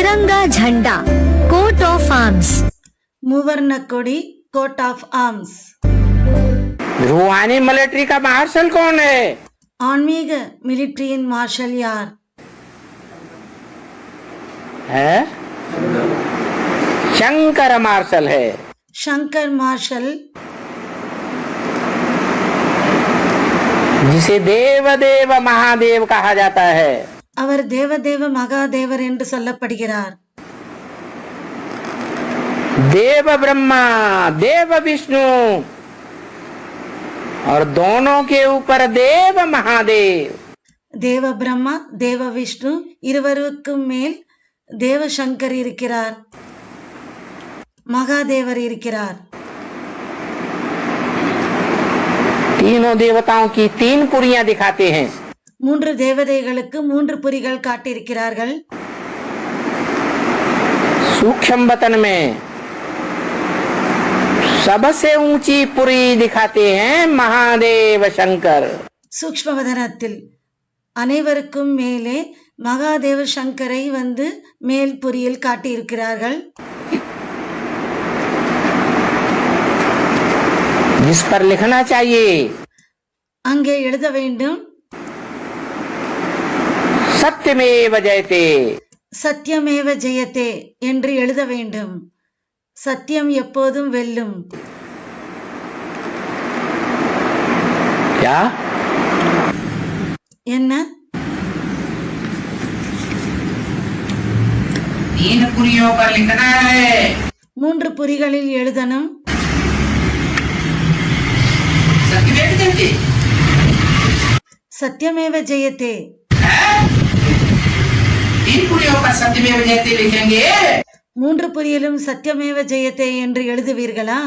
तिरंगा झंडा coat of arms, मूवर्ण कोडी कोट ऑफ आर्म्स। रूहानी मिलिट्री का मार्शल कौन है? ஆன்மீக மிலிட்டரியின் மார்ஷல் யார்? है शंकर मार्शल है। शंकर मार्शल, जिसे देव देव महादेव कहा जाता है। அவர் தேவதேவ மகாதேவர் என்று சொல்லப்படுகிறார்। देव ब्रह्मा देव विष्णु और दोनों के ऊपर देव महादेव। தேவ பிரம்மா தேவ விஷ்ணு இருவருக்கும் மேல் தேவ சங்கர் இருக்கிறார், மகாதேவர் இருக்கிறார்। तीनों देवताओं की तीन पुरियां दिखाते हैं। மூன்று தேவதைகளுக்கு மூன்று புரிகள் காட்டியிருக்கிறார்கள்। सूक्ष्म वतन में सबसे ऊंची पुरी दिखाते हैं महादेव शंकर। சூக்ஷ்மவதனத்தில் அனைவருக்கும் மேலே மகாதேவ சங்கரை மேல் புரியில் காட்டியிருக்கிறார்கள்। जिस पर लिखना चाहिए அங்கே எழுத வேண்டும், सत्यमेव जयते। சத்தியமேவ ஜெயத்தே என்று எழுத வேண்டும்। சத்தியம் எப்போதும் வெல்லும்। क्या? என்ன? तीन पुरियों पर लिखना है। மூன்று புரிகளில் எழுதணும்। सत्यमेव जयते। சத்தியமேவ ஜெயத்தே। तीन पुरियों पर सत्यमेव जयते लिखेंगे। மூன்று புரியிலும் சத்தியமேவ ஜெயத்தே என்று எழுதுவீர்களா?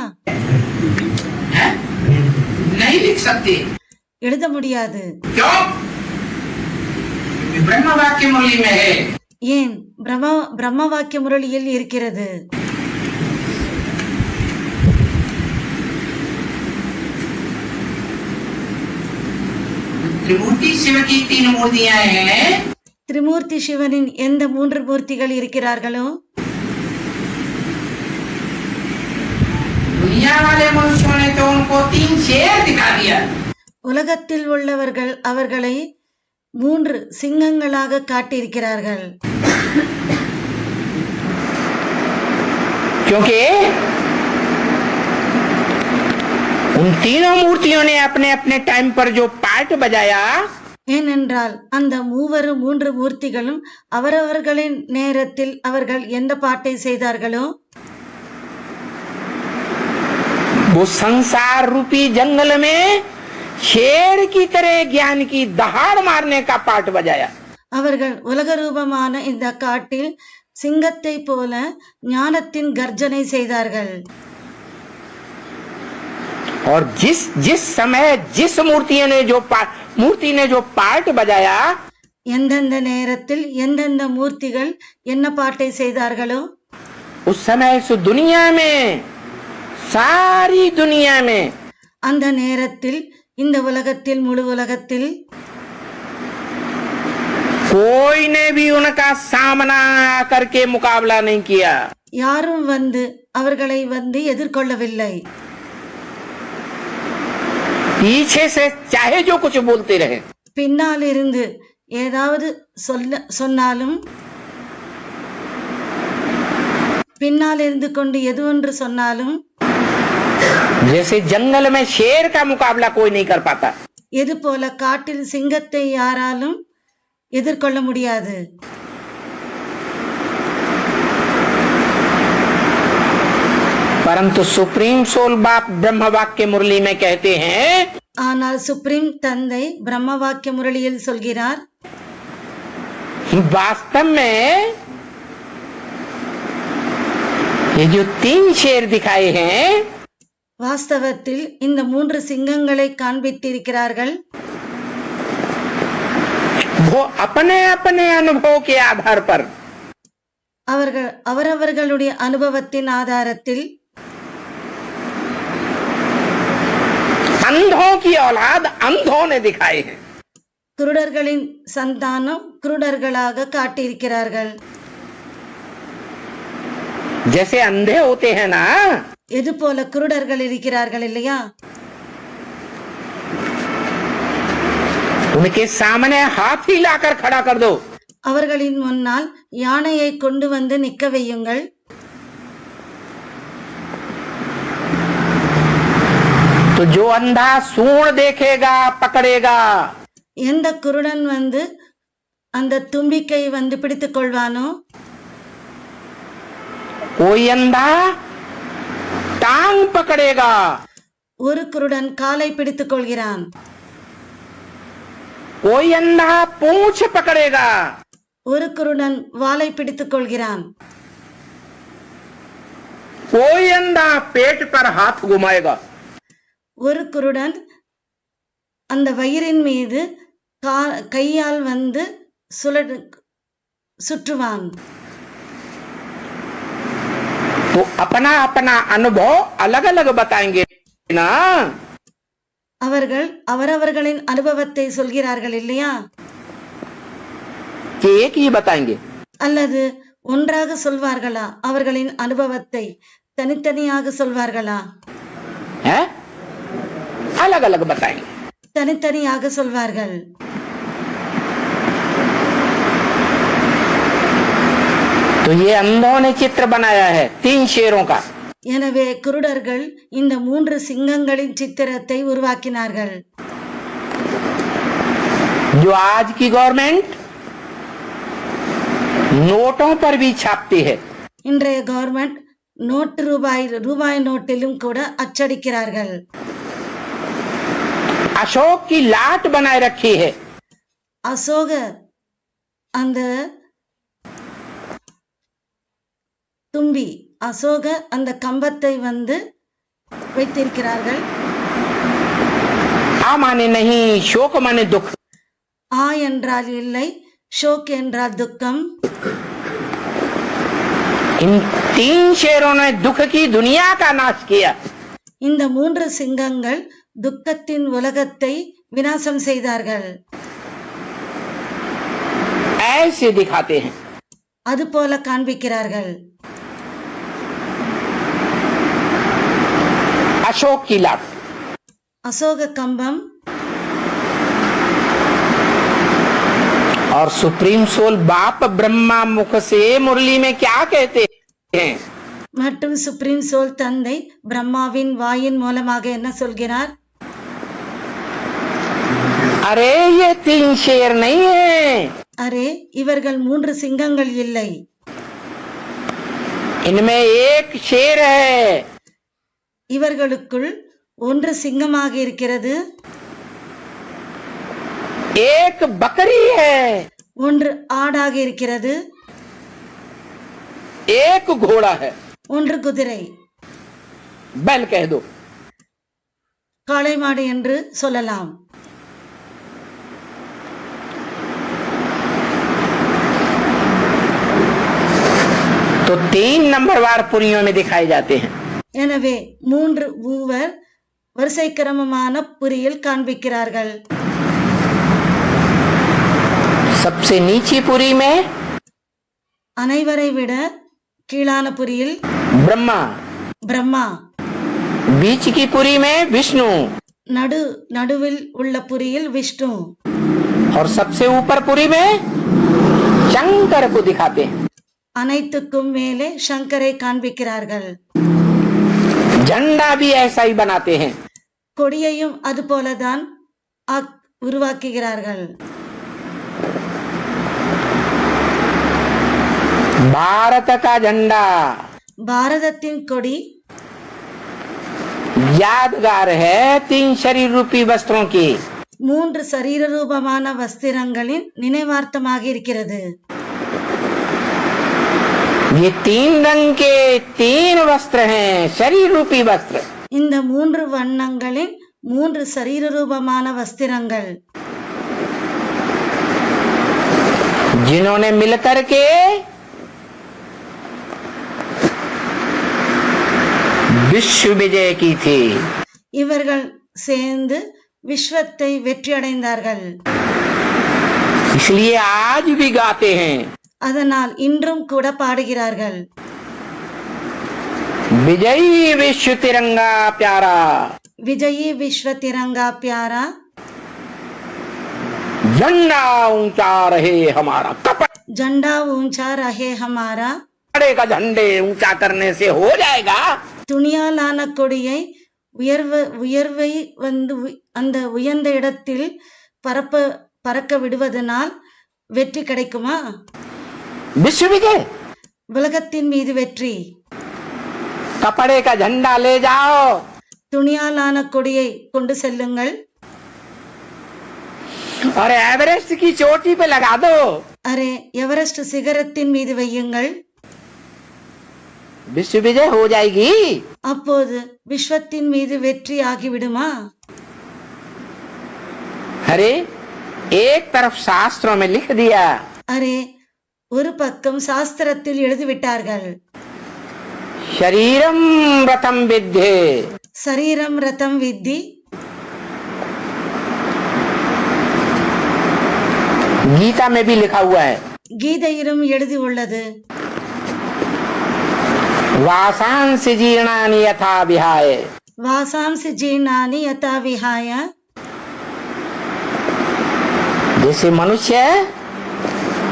नहीं लिख सकते। எழுத முடியாது। क्यों? ब्रह्म वाक्य मुरली में है। ஏன்? பிரம்ம வாக்கிய முரளியில் இருக்கிறது। त्रिमूर्ति शिव की तीन मूर्तियां हैं। திரிமூர்த்தி சிவனின் எந்த மூன்று மூர்த்திகள் இருக்கிறார்களோ दुनिया वाले मनुष्यों ने तो उनको तीन शेर दिखा दिया। உலகத்தில் உள்ளவர்கள் அவர்களை மூன்று சிங்கங்களாக காட்டியிருக்கிறார்கள்। क्योंकि उन तीनों मूर्तियों ने अपने अपने टाइम पर जो पार्ट बजाया, ஏனென்றால் அந்த மூன்று மூர்த்திகளும் அவரவர்களின் நேரத்தில் அவர்கள் எந்த பாட்டை செய்தார்களோ वो संसार रूपी जंगल में शेर की तरह ज्ञान की दहाड़ मारने का पार्ट बजाया। அவர்கள் உலக ரூபமான இந்த காட்டில் சிங்கத்தை போல ஞானத்தின் கர்ஜனை செய்தார்கள்। और जिस समय जिस मूर्ति ने जो पार्ट बजाया, எந்தெந்த நேரத்தில் எந்தெந்த மூர்த்திகள் என்ன பாட்டை செய்தார்களோ उस समय इस दुनिया में, सारी दुनिया में, அந்த நேரத்தில் இந்த உலகத்தில் முழு உலகத்தில் कोई ने भी उनका सामना करके मुकाबला नहीं किया। யாரும் அவர்களை எதிர்கொள்ளவில்லை। पीछे से चाहे जो कुछ बोलते रहे, பின்னால் இருந்து ஏதாவது சொன்னாலும், பின்னால் இருந்து கொண்டு எது ஒன்று சொன்னாலும், जैसे जंगल में शेर का मुकाबला कोई नहीं कर पाता, எது போல காட்டில் சிங்கத்தை யாராலும் எதிர்கொள்ள முடியாது। परंतु सुप्रीम सोल बाप ब्रह्म वाक्य मुरली में कहते हैं, ஆனால் சுப்ரீம் தந்தை பிரம்ம வாக்கிய முரளியில் சொல்கிறார், वास्तव में ये जो तीन शेर दिखाए हैं, வாஸ்தவத்தில் இந்த மூன்று சிங்கங்களை காண்பித்திருக்கிறார்கள்। वो अपने अपने अनुभव के आधार पर அவர்கள் அவரவர்களுடைய அனுபவத்தின் ஆதாரத்தில் अंधों की औलाद अंधों ने दिखाए हैं। குருடர்களின் சந்தானம் குருடர்களாக காட்டியிருக்கிறார்கள்। जैसे अंधे होते हैं ना, எது போல குருடர்கள் இருக்கிறார்கள் இல்லையா, उनके सामने हाथी लाकर खड़ा कर दो, அவர்களின் முன்னால் யானையை கொண்டு வந்து நிற்க வையுங்கள். तो जो अंधा सूंड देखेगा पकड़ेगा, எந்த குருடன் வந்து அந்த தும்பிக்கை வந்து பிடித்துக் கொள்வானோ, कोई अंधा टांग पकड़ेगा, ஒரு குருடன் காலை பிடித்துக் கொள்கிறான், कोई अंधा पूंछ पकड़ेगा, ஒரு குருடன் வாலை பிடித்துக் கொள்கிறான், कोई अंधा पेट पर हाथ घुमाएगा, ஒரு குருடன் அந்த வயிறின் மீது கையால் வந்து சுற்றுவான். तो अपना अपना अनुभव अलग अलग बताएंगे ना, அவர்கள் அவரவர்களின் அனுபவத்தை சொல்கிறார்கள் இல்லையா, कि एक ही बताएंगे, அல்லது ஒன்றாக சொல்வார்களா, அவர்களின் அனுபவத்தை தனித்தனியாக சொல்வார்களா, है अलग अलग बताएंगे. தனித்தனியாக சொல்வார்கள். तो ये अंधों ने चित्र बनाया है 3 शेरों का. எனவே குருடர்கள் இந்த 3 சிங்கங்களின் சித்திரத்தை உருவாக்கினார்கள். जो आज की गवर्नमेंट नोटों पर भी छापती है, இன்றைய கவர்மெண்ட் நோட்டு ரூபாய் நோட்டிலும் கூட அச்சடிக்கிறார்கள். अशोक की लाट बनाए रखी है, அசோக அந்த தும்பி, அசோக அந்த கம்பத்தை வந்து வைத்திருக்கிறார்கள். आ माने नहीं, शोक माने दुख. ஆ என்றால் இல்லை, ஷோக் என்றால் துக்கம். इन 3 शेरों ने दुख की दुनिया का नाश किया. இந்த 3 சிங்கங்கள் துக்கத்தின் உலகத்தை விநாசம் செய்தார்கள். ऐसे दिखाते हैं. அது போல காண்பிக்கிறார்கள். अशोक की लाट, அசோக கம்பம் और सुप्रीम सोल बाप ब्रह्मा मुख से मुरली में क्या कहते हैं? மற்றும் சுப்ரீம் சோல் தந்தை பிரம்மாவின் வாயின் மூலமாக என்ன சொல்கிறார்? अरे ये 3 शेर नहीं है, அரே, இவர்கள் 3 சிங்கங்கள் இல்லை, इनमें एक शेर है. இவர்களுக்குள் ஒன்று சிங்கமாக இருக்கிறது, एक बकरी है, ஒன்று ஆடாக இருக்கிறது, एक घोड़ा है. ஒன்று குதிரை, बैल कह दो. காளை மாடு என்று சொல்லலாம். तो 3 नंबरवार पुरियों में दिखाए जाते हैं. எனவே 3 மூவர் வரிசை கிரமமான புரியில் காண்பிக்கிறார்கள். सबसे नीची पुरी में அனைவரை விட கீழான புரியில் ब्रह्मा, பிரம்மா, बीच की पुरी में विष्णु, நடுவில் உள்ள புரியில் விஷ்ணு, और सबसे ऊपर पुरी में शंकर को दिखाते हैं. அனைத்துக்கும் மேலே சங்கரை காண்பிக்கிறார்கள். झंडा भी ऐसा ही बनाते हैं. கொடியையும் அது போலதான் உருவாக்குகிறார்கள். भारत का झंडा பாரதத்தின் கொடி यादगार है 3 शरीर रूपी वस्त्रों की. 3 சரீர ரூபமான வஸ்திரங்களின் நினைவார்த்தமாக இருக்கிறது. ये 3 रंग के 3 वस्त्र हैं, शरीर रूपी वस्त्र. இந்த 3 வண்ணங்களின் 3 சரீர ரூபமான வஸ்திரங்கள், जिन्होंने मिलकर के विश्व विजय की थी. இவர்கள் சேர்ந்து விஸ்வத்தை வெற்றியடைந்தார்கள். इसलिए आज भी गाते हैं. அதனால் இன்றும் கூட பாடுகிறார்கள். विजयी विश्व तिरंगा प्यारा, विजयी विश्व तिरंगा प्यारा, झंडा ऊंचा रहे हमारा। झंडा ऊंचा रहे हमारा। कपड़े का झंडे ऊंचा करने से हो जाएगा। துணியாலான கொடியை உயர்வை அந்த உயர்ந்த இடத்தில் பறக்க விடுவதனால் வெற்றி கிடைக்குமா? विश्व विजय, உலகத்தின் மீது வெற்றி। कपड़े का झंडा ले जाओ, துணியாலான கொடியை கொண்டு செல்லுங்கள்। और एवरेस्ट की चोटी पे लगा दो। அரே எவரெஸ்ட் சிகரத்தின் மீது வையுங்கள்। विश्व विजय हो जाएगी। அப்போது விஸ்வத்தின் மீது வெற்றி ஆகிவிடுமா? अरे एक तरफ शास्त्रों में लिख दिया, அரே ஒரு பக்கம் சாஸ்திரத்தில் எழுதிவிட்டார்கள், शरीरम रथम विद्धे, சரீரம் ரதம் வித்தி। गीता में भी लिखा हुआ है, கீதையிலும் எழுதி உள்ளது, वासांस जीर्णानि यथा विहाय। வாசாம்சி ஜீர்ணானி யதா விஹாய। जैसे मनुष्य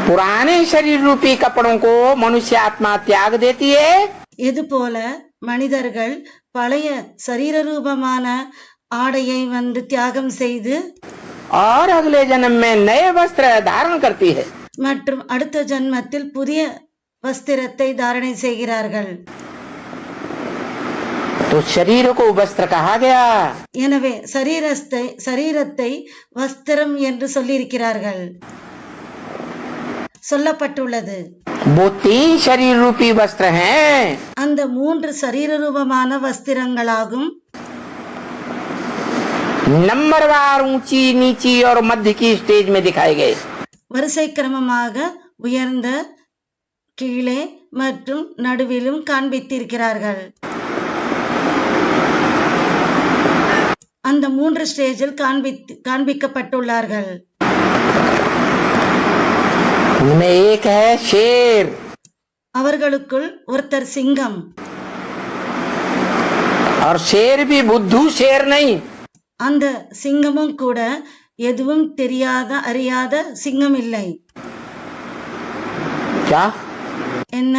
पुराने शरीर रूपी कपड़ों को मनुष्य आत्मा त्याग देती है, இது போல மனிதர்கள் பழைய சரீர ரூபமான ஆடையை தியாகம் செய்து और अगले जन्म में नए वस्त्र धारण करती है। மற்றும் அடுத்த ஜன்மத்தில் புதிய வஸ்திரத்தை தாரணை செய்கிறார்கள்। तो शरीर को वस्त्र कहा गया। எனவே சரீரத்தை வஸ்திரம் என்று சொல்லியிருக்கிறார்கள், சொல்லப்பட்டுள்ளது। वो 3 शरीर रूपी वस्त्र हैं। அந்த 3 சரீர ரூபமான வஸ்திரங்களாகும்। नंबरवार ऊंची नीची और मध्य की स्टेज में दिखाए गए। வரிசை கிரமமாக உயர்ந்த, கீழே மற்றும் நடுவிலும் காண்பித்திருக்கிறார்கள்। அந்த 3 ஸ்டேஜில் காண்பிக்கப்பட்டுள்ளார்கள்। उनमें एक है शेर, அவர்களுக்குள் ஒருத்தர் சிங்கம்। और शेर भी बुद्धू शेर नहीं। அந்த சிங்கமும் கூட எதுவும் தெரியாத அறியாத சிங்கம் இல்லை। क्या? என்ன?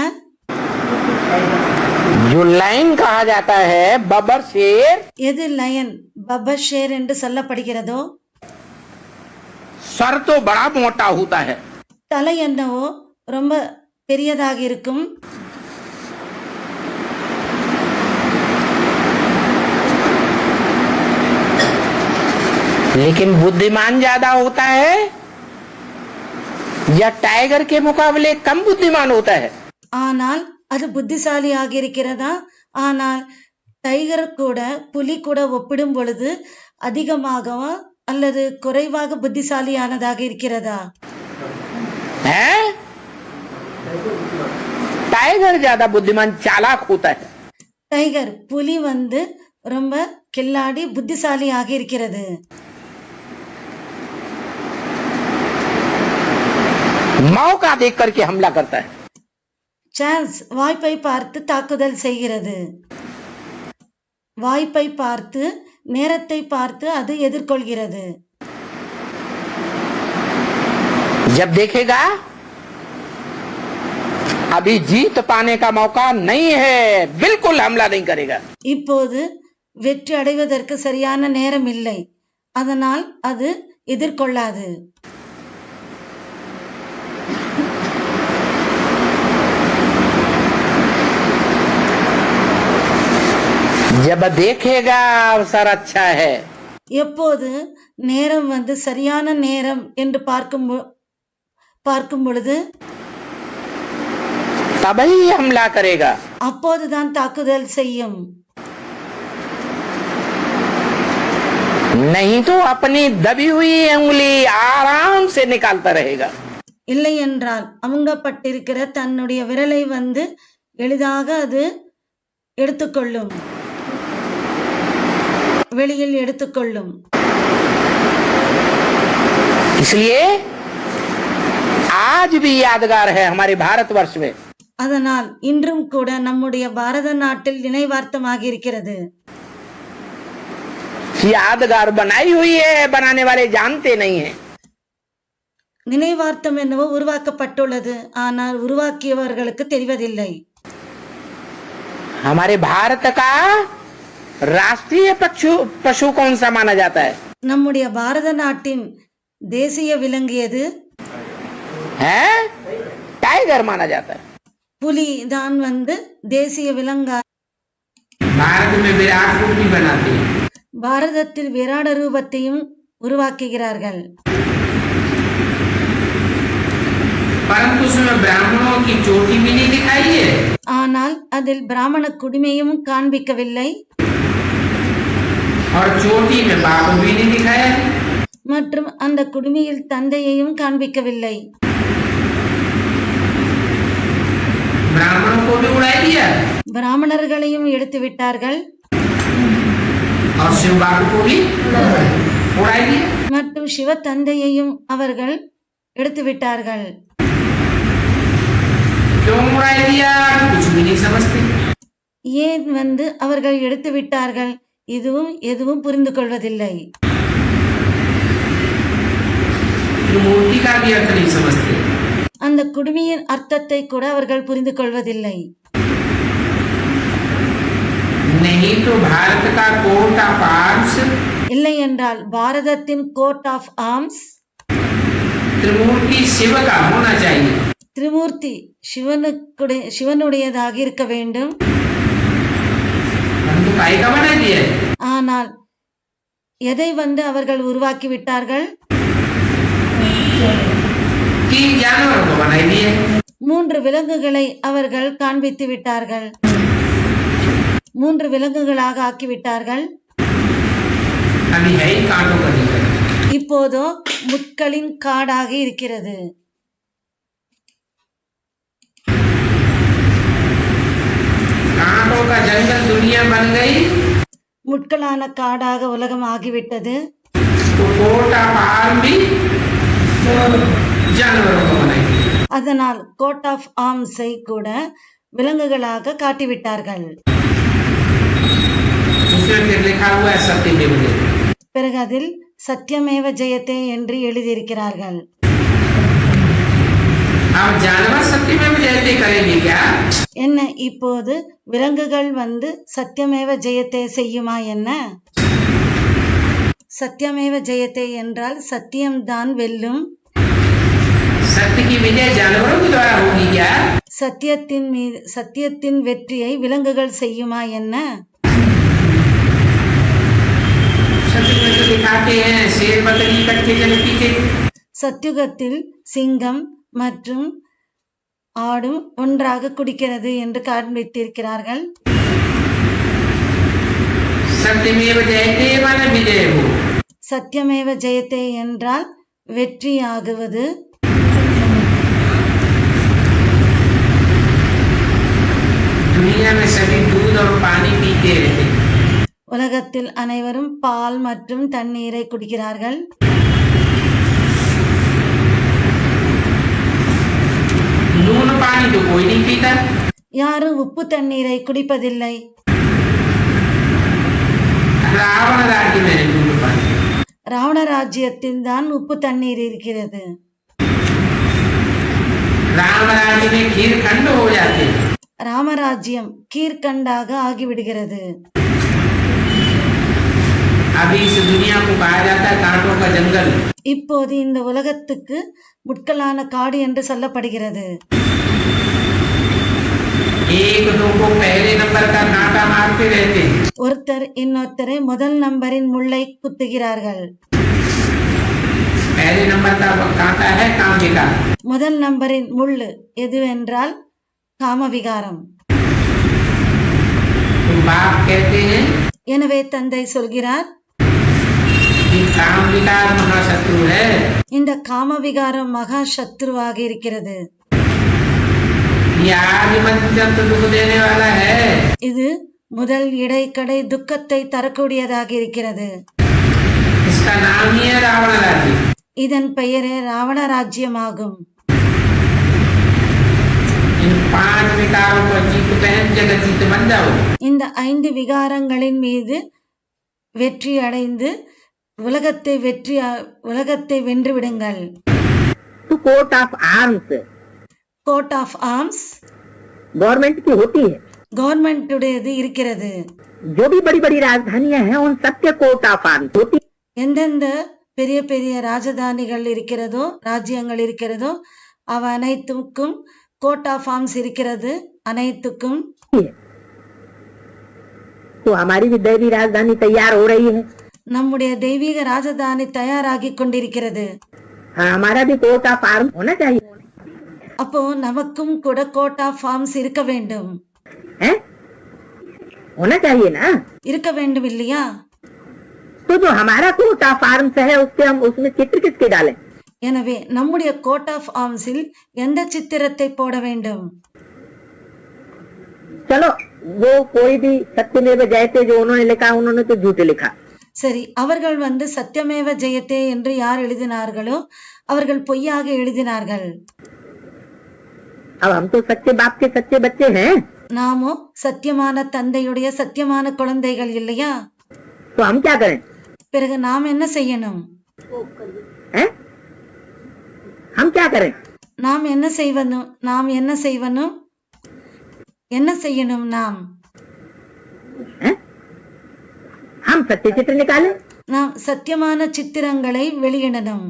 जो लाइन कहा जाता है बबर शेर, எது லயன் பப்பர் ஷேர் என்று சொல்லப்படுகிறதோ, सर तो बड़ा मोटा होता है, தலை என்னவோ ரொம்ப பெரியதாக இருக்கும், लेकिन बुद्धिमान ज्यादा होता है या टाइगर के मुकाबले कम बुद्धिमान होता है? ஆனால் அது புத்திசாலியாக இருக்கிறதா? ஆனால் டைகர் கூட புலி கூட ஒப்பிடும் பொழுது அதிகமாகவா அல்லது குறைவாக புத்திசாலியானதாக இருக்கிறதா? टाइगर ज्यादा बुद्धिमान चालाक होता है। டைகர் புலி ரொம்ப கில்லாடி புத்திசாலியாக இருக்கிறது। मौका देख करके हमला करता है। சான்ஸ் வாய்ப்பை பார்த்து தாக்குதல் செய்கிறது, வாய்ப்பை பார்த்து நேரத்தை பார்த்து அது எதிர்கொள்கிறது। जब देखेगा अभी जीत पाने का मौका नहीं है, बिल्कुल हमला नहीं करेगा। இப்போது வெற்றி அடைவதற்கு சரியான நேரம் இல்லை, அதனால் அது எதிர்கொள்ளாது। जब देखेगा अवसर अच्छा है, எப்போது நேரம் சரியான நேரம் என்று பார்க்கும் பொழுது तभी हमला करेगा। அப்போதுதான் தாக்குதல் செய்யும், नहीं तो अपनी दबी हुई उंगली आराम से निकालता रहेगा। இல்லை என்றால் அமுங்கப்பட்டிருக்கிற தன்னுடைய விரலை எளிதாக அது எடுத்துக்கொள்ளும், வெளியில் எடுத்துக்கொள்ளும்। इसलिए आज भी यादगार है हमारे भारतवर्ष में। அதனால் இன்றும் கூட நம்முடைய பாரத நாட்டில் நினைவார்த்தமாக இருக்கிறது. यादगार बनाई हुई है, बनाने वाले जानते नहीं है. நினைவார்த்தம் என்னவோ உருவாக்கப்பட்டுள்ளது, ஆனால் உருவாக்கியவர்களுக்கு தெரிவதில்லை. हमारे भारत का राष्ट्रीय पशु कौन सा माना जाता है? நம்முடைய பாரத நாட்டின் தேசிய விலங்கு எது? है टाइगर माना जाता है. புலி தான் தேசிய விலங்கா. भारत में विराट रूप भी बनाते हैं. பாரதத்தில் விராட ரூபத்தையும் உருவாக்குகிறார்கள். परंतु उसमें ब्राह्मणों की चोटी भी नहीं दिखाई है. ஆனால் அதில் பிராமண குடிமையும் காண்பிக்கவில்லை. और चोटी में बाप भी नहीं दिखाया. மற்றும் அந்த குடுமியில் தந்தையையும் காண்பிக்கவில்லை. ब्राह्मणों को भी उड़ा दिया. பிராமணர்களையும் எடுத்து விட்டார்கள். और शिव बाबू को भी उड़ा दिया. மற்றும் சிவ தந்தையையும் அவர்கள் எடுத்து விட்டார்கள். क्यों उड़ा दिया? कुछ भी नहीं समझते. ஏன் அவர்கள் எடுத்து விட்டார்கள்? இதுவும் எதுவும் புரிந்து கொள்வதில்லை. मूर्ति का भी अर्थ नहीं समझते. அந்த குடுமியின் அர்த்தத்தை கூட அவர்கள் புரிந்து கொள்வதில்லை. नहीं तो भारत का कोर्ट ऑफ आर्म्स, இல்லை என்றால் பாரதத்தின் கோர்ட் ஆஃப் ஆர்ம்ஸ் त्रिमूर्ति शिव का होना चाहिए. திரிமூர்த்தி சிவனுடையதாக இருக்க வேண்டும். परंतु काय का बना दिया? ஆனால் எதை அவர்கள் உருவாக்கி விட்டார்கள்? 3 जानवर को बना दिया. 3 விலங்குகளை அவர்கள் காண்பித்து விட்டார்கள். 3 விலங்குகளாக ஆக்கிவிட்டார்கள். अभी है ही कांटों का जंगल. இப்போதோ முட்களின் காடாக இருக்கிறது. कांटों का जंगल दुनिया बन गई. முட்களான காடாக உலகம் ஆகிவிட்டது. तो कोर्ट ऑफ आर्म भी जानवरों को बनाई. அதனால் கோர்ட் ஆஃப் ஆர்ம்ஸை கூட விலங்குகளாக காட்டிவிட்டார்கள். उसमें फिर लिखा हुआ है सत्यमेव जयते. பிறகு அதில் சத்தியமேவ ஜெயத்தே என்று எழுதியிருக்கிறார்கள். अब जानवर सत्यमेव जयते करेंगे क्या? என்ன இப்போது விலங்குகள் சத்தியமேவ ஜெயத்தே செய்யுமா என்ன? சத்தியமேவ ஜெயத்தே என்றால் சத்தியம்தான் வெல்லும். सत्य की विजय जानवरों के द्वारा होगी क्या? சத்தியத்தின் வெற்றியை விலங்குகள் செய்யுமா என்ன? सत्य में तो दिखाते हैं शेर बकरी इकट्ठे जल पीते. சத்யுகத்தில் சிங்கம் மற்றும் ஆடும் ஒன்றாக குடிக்கிறது என்று காண்பித்திருக்கிறார்கள். सत्यमेव जयते माने विजय हो. சத்தியமேவ ஜெயத்தே என்றால் வெற்றியாகுவது. दुनिया में सभी दूध और पानी पीते रहते. உலகத்தில் அனைவரும் பால் மற்றும் தண்ணீரை குடிக்கிறார்கள். नून पानी तो कोई नहीं पीता. யாரும் உப்பு தண்ணீரை குடிப்பதில்லை. रावण राज्य में नून पानी. ராவண ராஜ்யத்தில் தான் உப்பு தண்ணீர் இருக்கிறது. राम राज्य में खीर खंड हो जाते. ராமராஜ்யம் கீர்கண்டாக ஆகிவிடுகிறது. अभी इस दुनिया को कहा जाता है कांटों का जंगल. இப்போது இந்த உலகத்துக்கு முட்களான காடு என்று சொல்லப்படுகிறது. एक दो को पहले नंबर का कांटा मारते रहते. ஒருத்தர் இன்னொருத்தரை முதல் நம்பரின் முள்ளை குத்துகிறார்கள். पहले नंबर का कांटा है काम विकार. முதல் நம்பரின் முள்ளு எதுவென்றால் காமவிகாரம். तो बाप कहते हैं எனவே தந்தை சொல்கிறார், कि काम विकार महाशत्रु है. இந்த காமவிகாரம் மகா சத்ருவாக இருக்கிறது. ये आदि मध्य दुख देने वाला है. இது முதல் இடைக்கடை துக்கத்தை தரக்கூடியதாக இருக்கிறது. इसका नाम ही है रावण राज्य. இதன் பெயரே ராவண ராஜ்யமாகும். इन 5 पहन जगत जीत बन जाओ। இந்த 5 விகாரங்களின் மீது வெற்றி அடைந்து உலகத்தை வென்று விடுங்கள். तो coat of arms coat of arms government की होती है। கவர்மெண்ட் உடையது இருக்கிறது. जो भी बड़ी बड़ी राजधानियां हैं उन सबके कोर्ट ऑफ आर्म्स होती எந்தெந்த பெரிய பெரிய ராஜதானிகள் இருக்கிறதோ ராஜ்யங்கள் இருக்கிறதோ அவ அனைத்துக்கும் கோட் ஆஃப் ஆர்ம்ஸ் இருக்கிறது. அனைத்துக்கும் है। तो हमारी भी दैवी राजधानी तैयार हो रही है। நம்முடைய தெய்வீக ராஜதானி தயாராகி கொண்டிருக்கிறது. हाँ, हमारा भी कोर्ट ऑफ आर्म्स होना चाहिए அப்போ நமக்கும் கூட கோட் ஆஃப் ஆர்ம்ஸ் இருக்க வேண்டும். है? होना चाहिए ना। இருக்க வேண்டும் இல்லையா? तो जो हमारा कोर्ट ऑफ आर्म्स है उसके हम उसमें चित्र किसके डालें? எனவே நம்முடைய கோட் ஆஃப் ஆர்ம்ஸில் எந்த சித்திரத்தை போட வேண்டும்? चलो वो कोई भी सत्यमेव जयते जो उन्होंने लिखा उन्होंने तो झूठे लिखा। சரி, அவர்கள் சத்தியமேவ ஜெயத்தே என்று யார் எழுதினார்களோ அவர்கள் பொய்யாக எழுதினார்கள். अब हम तो सच्चे बाप के सच्चे बच्चे हैं। நாமோ சத்தியமான தந்தையுடைய சத்தியமான குழந்தைகள் இல்லையா? तो हम क्या करें? பிறகு நாம் என்ன செய்யணும்? हैं? हम क्या करें? நாம் என்ன செய்யணும்? நாம் हैं? हम सत्य चित्र निकालें। நாம் சத்தியமான சித்திரங்களை வெளியிடணும்.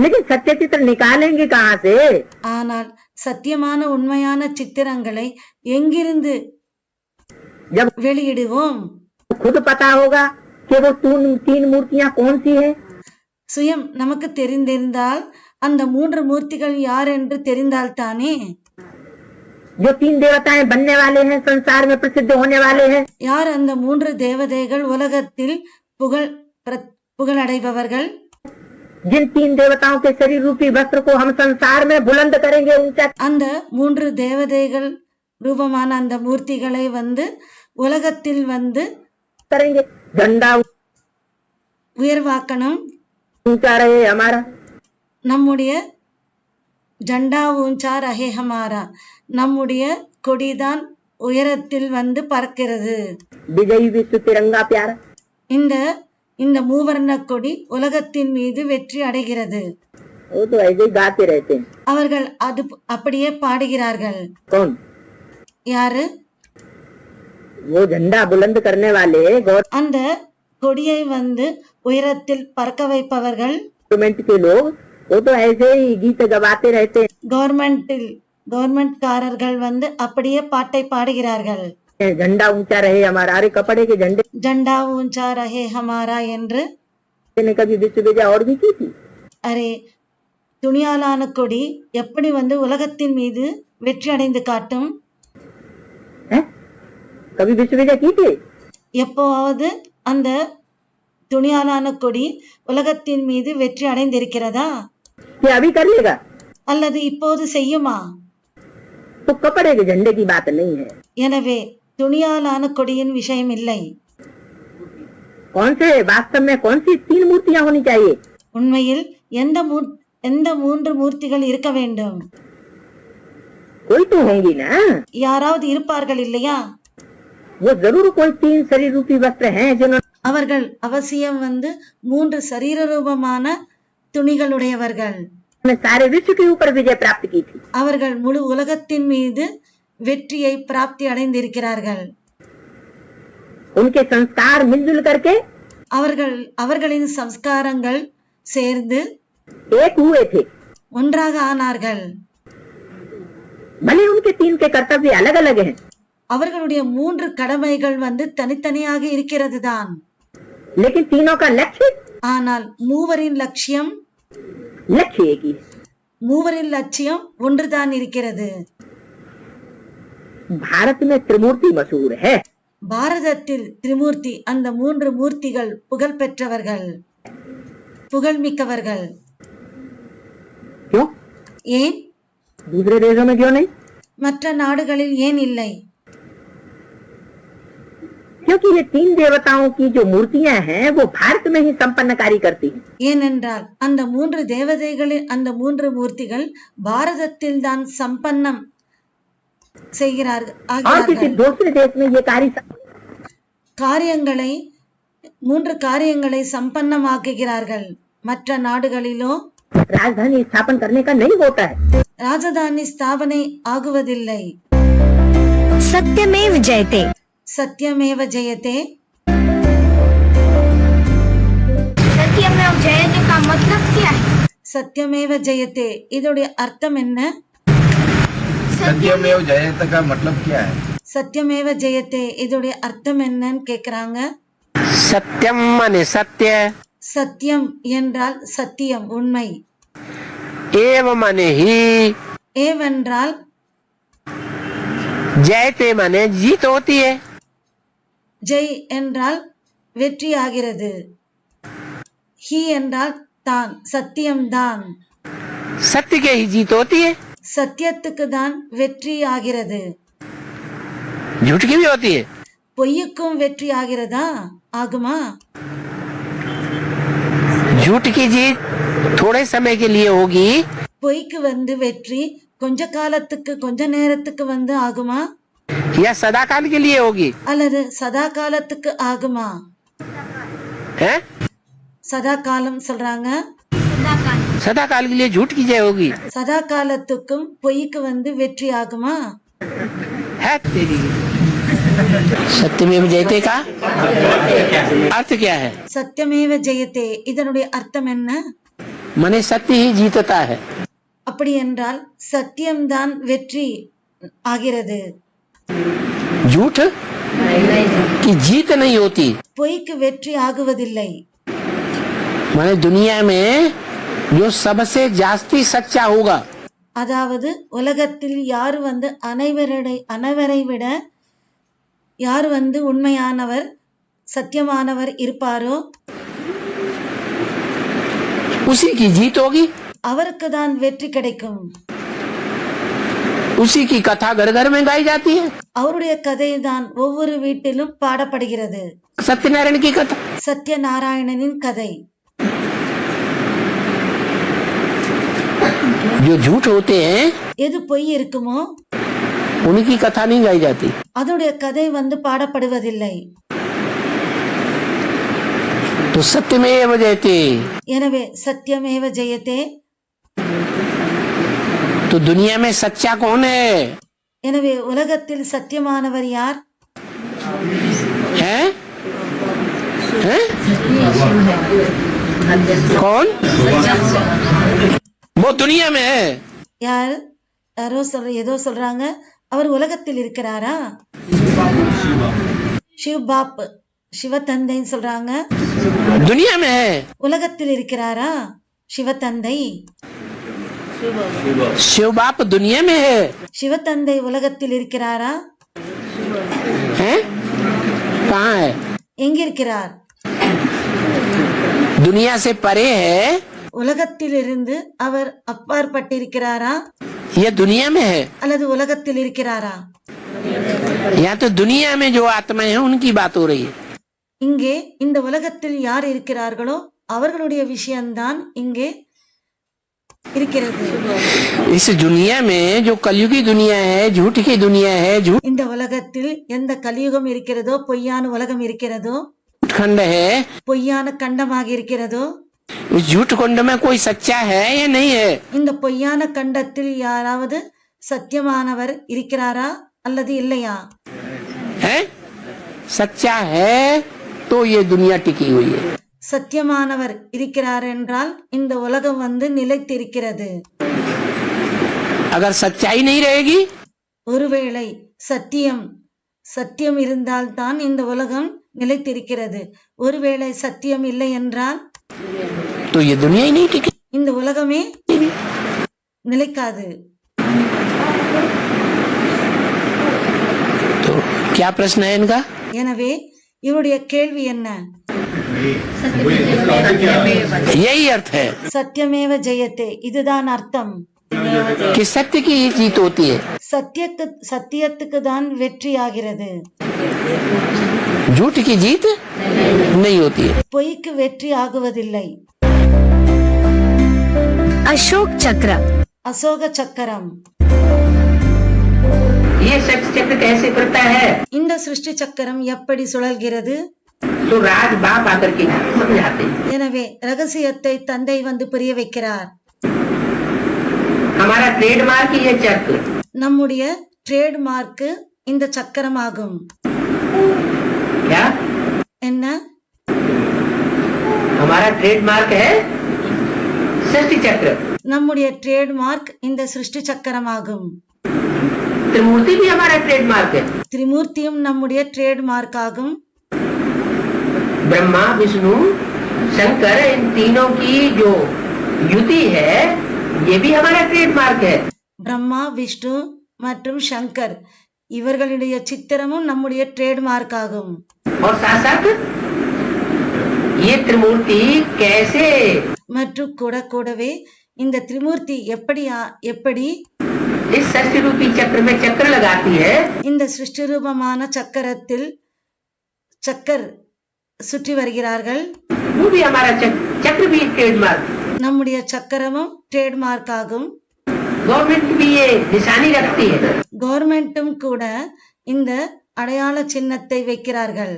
लेकिन सत्य चित्र निकालेंगे कहाँ से? ஆனால் சத்தியமான உண்மையான சித்திரங்களை எங்கிருந்து जब வெளியிடுவோம்? खुद पता होगा कि वो तीन मूर्तियां कौन सी है। சுயம் நமக்கு தெரிந்திருந்தால் அந்த 3 மூர்த்திகள் யார் என்று தெரிந்தால் தானே. जो 3 देवताएं बनने वाले हैं, संसार में प्रसिद्ध होने वाले हैं। யார் அந்த 3 தேவதைகள் உலகத்தில் புகழடைபவர்கள்? जिन 3 देवताओं के शरीर रूपी वस्त्र को हम संसार में बुलंद करेंगे, ऊंचा அந்த 3 தேவதைகள் ரூபமான அந்த மூர்த்திகளை உலகத்தில் करेंगे। झंडा உயர்வாக்கணும். ऊंचा रहे हमारा। நம்முடைய ஜண்டா ஊஞ்சா ரஹே ஹமாரா, நம்முடைய கொடிதான் உயரத்தில் பறக்கிறது. विजयी विश्व तिरंगा प्यारा। இந்த மூவர்ண கொடி உலகத்தின் மீது வெற்றி அடைகிறது. वो तो ऐसे ही गाते रहते हैं। அவர்கள் அப்படியே பாடுகிறார்கள். कौन? யாரு? वो झंडा बुलंद करने वाले அந்த கொடியை உயரத்தில் பறக்க வைப்பவர்கள் गवर्नमेंट के लोग। वो तो ऐसे ही गीत गवाते रहते हैं। கவர்மெண்ட் காரர்கள் அப்படியே பாட்டை பாடுகிறார்கள். झंडा ऊंचा रहे हमारा। अरे कपड़े के झंडे ஜண்டா ஊஞ்சா ரஹே ஹமாரா என்று ने कभी विश्व विजय और भी की थी। அரே, துணியாலான கொடி எப்படி உலகத்தின் மீது வெற்றி அடைந்து காட்டும்? कभी विश्व विजय की थी? எப்போவாவது அந்த துணியாலான கொடி உலகத்தின் மீது வெற்றி அடைந்திருக்கிறதா? ये अभी कर लेगा? அல்லது இப்போது செய்யுமா? तो कपड़े के झंडे की बात नहीं है। எனவே துணியாலான கொடியின் விஷயம் இல்லை. कौन से वास्तव में कौन सी 3 मूर्तियां होनी चाहिए? உண்மையில் எந்த 3 மூர்த்திகள் இருக்க வேண்டும்? कोई तो होंगी ना। யாராவது இருப்பார்கள் இல்லையா? वो जरूर कोई 3 शरीर रूपी वस्त्र हैं जिन्होंने அவர்கள் அவசியம் 3 சரீர ரூபமான துணிகளுடையவர்கள். सारे विश्व के ऊपर विजय प्राप्त की थी। அவர்கள் முழு உலகத்தின் மீது வெற்றியை பிராப்தி அடைந்திருக்கிறார்கள். उनके संस्कार मिलजुल करके அவர்களின் சம்ஸ்காரங்கள் சேர்ந்து एक हुए थे। ஒன்றாக ஆனார்கள். भले उनके 3 के कर्तव्य अलग अलग हैं, அவர்களுடைய 3 கடமைகள் தனித்தனியாக இருக்கிறது தான். लेकिन तीनों का लक्ष्य ஆனால் மூவரின் லட்சியம் एक ही। மூவரின் லட்சியம் ஒன்றுதான் இருக்கிறது. भारत में त्रिमूर्ति मशहूर है। பாரதத்தில் திரிமூர்த்தி, அந்த 3 மூர்த்திகள் புகழ் பெற்றவர்கள், புகழ் மிக்கவர்கள். क्यों? ஏன்? दूसरे देशों में क्यों नहीं? மற்ற நாடுகளில் ஏன் இல்லை? क्योंकि ये 3 देवताओं की जो मूर्तियां हैं वो भारत में ही संपन्नकारी करती हैं। ஏனென்றால் அந்த 3 தேவதைகளின் அந்த 3 மூர்த்திகள் பாரதத்தில் தான் சம்பன்னம் செய்கிறார்கள் और किसी ஆகிறார்கள். दूसरे देश में ये कार्य காரியங்களை 3 காரியங்களை சம்பன்னமாக்குகிறார்கள். மற்ற நாடுகளிலோ राजधानी स्थापन करने का नहीं होता है। ராஜதானி ஸ்தாபனை ஆகுவதில்லை. सत्यमेव जयते சத்தியமேவ ஜெயதே. सत्यमेव जयते का मतलब क्या है? சத்தியமேவ ஜெயதே இதோடைய அர்த்தம் என்ன? सत्यमेव जयते का मतलब क्या है? சத்தியமேவ ஜெயதே இதோடைய அர்த்தம் என்னன்னு கேக்குறாங்க. सत्यम माने सत्य, சத்தியம் என்றால் சத்தியம் உண்மை. एव माने ही, ஏவென்றால் जयते माने जीत होती है, ஜெய் என்றால் வெற்றி ஆகிறது. ஹி என்றால் தான், சத்தியம்தான். सत्य के ही जीत होती है, சத்தியத்துக்கு தான் வெற்றி ஆகிறது. झूठ की भी होती है। பொய்யுக்கும் வெற்றி ஆகிறதா? ஆகுமா? झूठ की जीत थोड़े समय के लिए होगी, பொய்க்கு வெற்றி கொஞ்ச காலத்துக்கு கொஞ்ச நேரத்துக்கு ஆகுமா? या सदा काल के लिए होगी அல்லது சதா காலத்துக்கு ஆகுமா? है? சதா காலம் சொல்றாங்க. सदा काल के लिए झूठ की जय होगी சதா காலத்துக்கும் பொய்க்கு வெற்றி ஆகுமா? है तेरी। सत्यमेव जयते का अर्थ क्या है? சத்தியமேவ ஜெயதே இதனுடைய அர்த்தம் என்ன? माने सत्य ही जीतता है। அப்படி என்றால் சத்தியம்தான் வெற்றி ஆகிறது. झूठ की जीत नहीं होती। பொய்க்கு வெற்றி ஆகுவதில்லை. माने दुनिया में जो सबसे जास्ती सच्चा होगा, அதாவது உலகத்தில் யார் அனைவரை விட யார் உண்மையானவர் சத்தியமானவர் இருப்பாரோ उसी की जीत होगी, அவருக்கு தான் வெற்றி கிடைக்கும். उसी की कथा घर घर में गाई जाती है। அவருடைய கதை தான் ஒவ்வொரு வீட்டிலும் பாடப்படுகிறது. सत्यनारायण की कथा, சத்யநாராயணனின் கதை. जो झूठ होते हैं எது பொய் இருக்குமோ उनकी कथा नहीं गाई जाती। அதோடைய கதை பாடப்படுவதில்லை. तो सत्यमेव जयते, எனவே சத்தியமேவ ஜெயதே. तो दुनिया में सच्चा कौन है? எனவே உலகத்தில் சத்தியமானவர் யார்? है? है? कौन? वो दुनिया में है। யார்? யாரோ ஏதோ சொல்றாங்க. அவர் உலகத்தில் இருக்கிறாரா? சிவ் பாப், சிவத்தந்தைன்னு சொல்றாங்க. दुनिया में है। உலகத்தில் இருக்கிறாரா சிவத்தந்தை? शिव बाप दुनिया में है। சிவத்தந்தை உலகத்தில் இருக்கிறாரா? है? कहाँ है? எங்கிருக்கிறார்? दुनिया से परे है உலகத்திலிருந்து அவர் அப்பாற்பட்டிருக்கிறாரா या दुनिया में है? அல்லது உலகத்தில் இருக்கிறாரா? या तो दुनिया में जो आत्माएं हैं उनकी बात हो रही है। இங்கே இந்த உலகத்தில் யார் இருக்கிறார்களோ அவர்களுடைய விஷயம்தான் இங்கே இருக்கிறது. इस दुनिया में जो कलयुगी दुनिया है, झूठ की दुनिया है, झूठ இந்த உலகத்தில் எந்த கலியுகம் இருக்கிறதோ, பொய்யான உலகம் இருக்கிறதோ, खंड है, பொய்யான கண்டமாக இருக்கிறதோ, उस झूठ कुंड में कोई सच्चा है या नहीं है? இந்த பொய்யான கண்டத்தில் யாராவது சத்தியமானவர் இருக்கிறாரா அல்லது இல்லையா? है? सच्चा है तो ये दुनिया टिकी हुई है। சத்தியமானவர் இருக்கிறார் என்றால் இந்த உலகம் நிலைத்திருக்கிறது. अगर सच्चाई नहीं रहेगी, ஒருவேளை சத்தியம் இருந்தால்தான் இந்த உலகம் நிலைத்திருக்கிறது. ஒருவேளை சத்தியம் இல்லை என்றால் तो ये दुनिया ही नहीं टिकी। இந்த உலகமே நிலைக்காது. तो क्या प्रश्न है इनका? எனவே இவருடைய கேள்வி என்ன? यही अर्थ है சத்தியமேவ ஜெயத்தே இதுதான் அர்த்தம். कि सत्य की ही जीत होती है, சத்தியத்துக்கு தான் வெற்றி ஆகிறது. झूठ की जीत नहीं होती है। பொய்க்கு வெற்றி ஆகுவதில்லை. अशोक चक्र அசோக சக்கரம் ये शक्ति चक्र कैसे करता है? இந்த சிருஷ்டி சக்கரம் எப்படி சுழல்கிறது? तो राज बाप आकर के समझाते हैं। எனவே ரகசியத்தை தந்தை வந்து புரிய வைக்கிறார். हमारा ट्रेडमार्क ये चक्र, நம்முடைய ட்ரேட்மார்க் இந்த சக்கரமாகும். क्या என்ன? हमारा ट्रेडमार्क है सृष्टि चक्र। நம்முடைய ட்ரேட்மார்க் இந்த சிருஷ்டி சக்கரமாகும். त्रिमूर्ति भी हमारा ट्रेडमार्क है। திரிமூர்த்தியும் நம்முடைய ட்ரேட்மார்க் ஆகும். ब्रह्मा विष्णु शंकर इन तीनों की जो युति है ये भी हमारा ट्रेडमार्क है। பிரம்மா விஷ்ணு மற்றும் சங்கர் இவர்களுடைய சித்திரமும் நம்முடைய ட்ரேட்மார்க் ஆகும். और साथ साथ ये त्रिमूर्ति कैसे மற்றும் கூடவே இந்த திரிமூர்த்தி எப்படி इस सृष्टि रूपी चक्र में चक्र लगाती है, இந்த சிருஷ்டி ரூபமான சக்கரத்தில் சக்கர் சுற்றி வருகிறார்கள். वो भी हमारा चक्र भी ट्रेडमार्क। நம்முடைய சக்கரமும் ட்ரேட்மார்க் ஆகும். गवर्नमेंट भी ये निशानी रखती है। கவர்மெண்ட்டும் கூட இந்த அடையாள சின்னத்தை வைக்கிறார்கள்.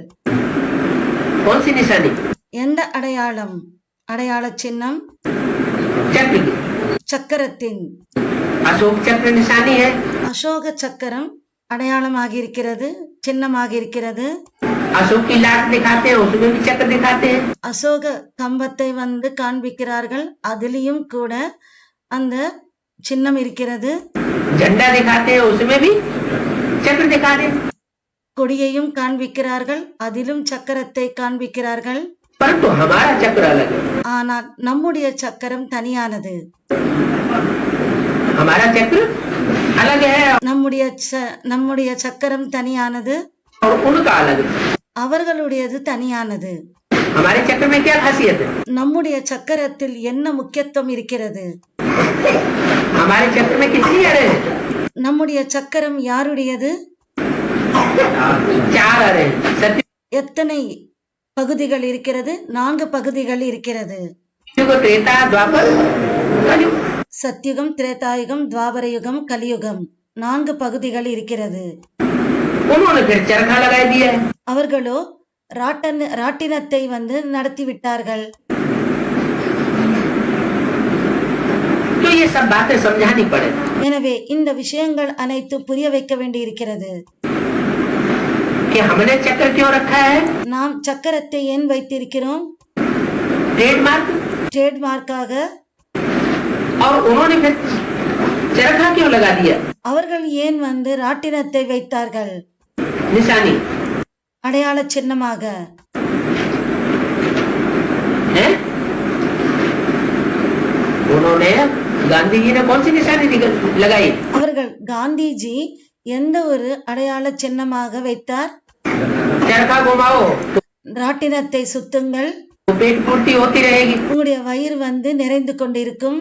कौन सी निशानी? எந்த அடையாளம்? அடையாள சின்னம் चक्र की। சக்கரத்தின். अशोक चक्र निशानी है। அசோக சக்கரம் அடையாளமாக இருக்கிறது, சின்னமாக இருக்கிறது. अशोक की लाट दिखाते हैं, उसमें भी चक्र दिखाते हैं। அசோக கம்பத்தை வந்து காண்பிக்கிறார்கள், அதிலையும் கூட அந்த சின்னம் இருக்கிறது. झंडा दिखाते हैं, उसमें भी चक्र दिखाते हैं। கொடியையும் காண்பிக்கிறார்கள், அதிலும் சக்கரத்தை காண்பிக்கிறார்கள். परंतु हमारा चक्र अलग है। ஆனால் நம்முடைய சக்கரம் தனியானது. हमारा चक्र अलग है நம்முடைய சக்கரம் தனியானது, और उनका अलग है। அவர்களுடையது தனியானது. हमारे चक्र में क्या खासियत है? நம்முடைய சக்கரத்தில் என்ன முக்கியத்துவம் இருக்கிறது? हमारे चक्र में कितनी अरे है? நம்முடைய சக்கரம் யாருடையது? 4 अरे हैं। सत्य எத்தனை பகுதிகள் இருக்கிறது? 4 பகுதிகள் இருக்கிறது. युग, त्रेता, द्वापर, कलयुग। சத்யுகம், திரேதாயுகம், துவாபர யுகம், கலியுகம் 4 பகுதிகள் இருக்கிறது. उन्होंने फिर चरखा लगा दिया है। அவர்களோ ராட்டினத்தை வந்து நடத்தி விட்டார்கள். तो ये सब बातें समझानी पड़े। எனவே இந்த விஷயங்கள் அனைத்தும் புரிய வைக்க வேண்டி இருக்கிறது. कि हमने चक्र क्यों रखा है? நாம் சக்கரத்தை ஏன் வைத்திருக்கிறோம்? ट्रेडमार्क। ட்ரேட்மார்க்காக. और उन्होंने फिर चरखा क्यों लगा दिया? அவர்கள் ஏன் வந்து ராட்டினத்தை வைத்தார்கள்? निशानी அடையாள சின்னமாக. है? उन्होंने गांधी जी ने कौन सी निशानी लगाई? அவர்கள் காந்திஜி எந்த ஒரு அடையாள சின்னமாக வைத்தார்? चरखा घुमाओ ராட்டினத்தை சுத்துங்கள், तो पेट पूर्ति होती रहेगी। உங்களுடைய வயிறு வந்து நிறைந்து கொண்டிருக்கும்.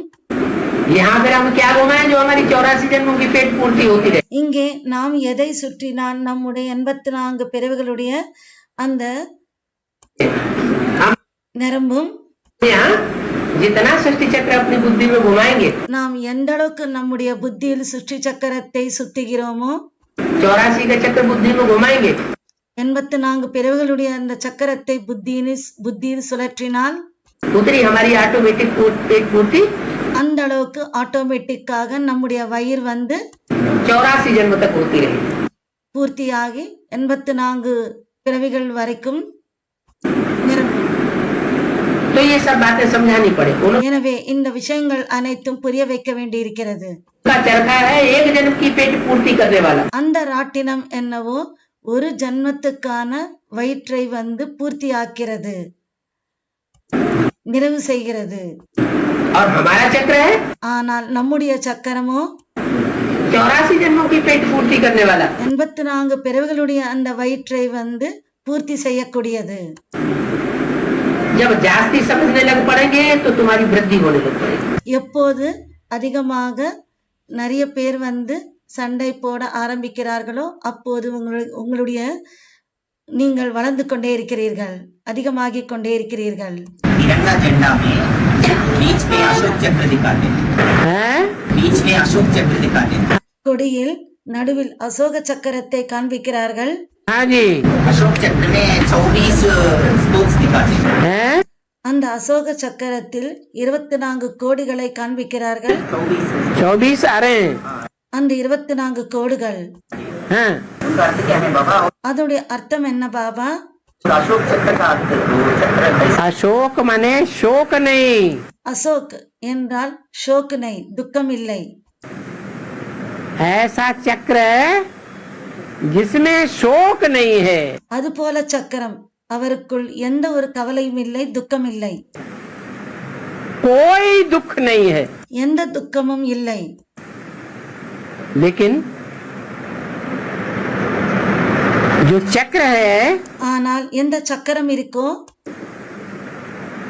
यहाँ फिर हम क्या घुमाएं जो हमारी 84 जन्मों की पेट पूर्ति होती रहे? இங்கே நாம் எதை சுற்றினால் நம்முடைய 84 பிறவிகளுடைய அந்த हम நிரம்பும். यहाँ जितना सृष्टि चक्र अपनी बुद्धि में घुमाएंगे, நாம் எந்த அளவுக்கு நம்முடைய புத்தியில் சுற்றி சக்கரத்தை சுத்துகிறோமோ, 84 का चक्र बुद्धि में घुमाएंगे, 84 பிறவிகளுடைய அந்த சக்கரத்தை புத்தியில் சுழற்றினால் उतनी हमारी ऑटोमेटिक पेट पूर्ति அந்த அளவுக்கு ஆட்டோமேட்டிக்காக நம்முடைய வயிறு வந்து 84 जन्म तक होती रहेगी। பூர்த்தியாகி 84 பிறவிகள் வரைக்கும் நிரம்பும். तो ये सब बातें समझानी पड़े। எனவே இந்த விஷயங்கள் அனைத்தும் புரிய வைக்க வேண்டி இருக்கிறது. उनका चरखा है एक जन्म की पेट पूर्ति करने वाला। அந்த ராட்டினம் என்னவோ ஒரு ஜன்மத்துக்கான வயிற்றை வந்து பூர்த்தியாக்கிறது, நிறைவு செய்கிறது. और हमारा चक्र है ஆனால் நம்முடைய சக்கரமோ 84 जन्मों की पेट पूर्ति करने वाला। 84 பிறவிகளுடைய அந்த வயிற்றை வந்து பூர்த்தி செய்யக்கூடியது. जब जास्ती समझने लग पड़ेंगे तो तुम्हारी वृद्धि होने लग पड़ेगी। எப்போது அதிகமாக நிறைய பேர் வந்து சண்டை போட ஆரம்பிக்கிறார்களோ அப்போது உங்களுடைய நீங்கள் வளர்ந்து கொண்டே இருக்கிறீர்கள், அதிகமாகிக் கொண்டே இருக்கிறீர்கள். तिरंगा झंडा में बीच में अशोक चक्र दिखाते हैं, बीच में अशोक चक्र दिखाते हैं। கொடியில் நடுவில் அசோக சக்கரத்தை காண்பிக்கிறார்கள். हाँ जी अशोक चक्र में 24 स्पोक्स दिखाते हैं। हैं அந்த அசோக சக்கரத்தில் 24 கோடுகளை காண்பிக்கிறார்கள். 24 आ रहे हैं அந்த 24 கோடுகள் हाँ उनका अर्थ क्या है बाबा? அதோடைய அர்த்தம் என்ன பாபா? अशोक चक्र का अर्थ वो चक्र कैसा? अशोक माने शोक नहीं அசோக் என்றால் ஷோக்னை, துக்கம் இல்லை. ऐसा चक्र जिसमें शोक नहीं है அதுபோல சக்கரம், அவருக்குள் எந்த ஒரு கவலையும் இல்லை, துக்கம் இல்லை, कोई दुख नहीं है. எந்த துக்கமும் இல்லை. लेकिन जो चक्र है ஆனால் எந்த சக்கரம் இருக்கோ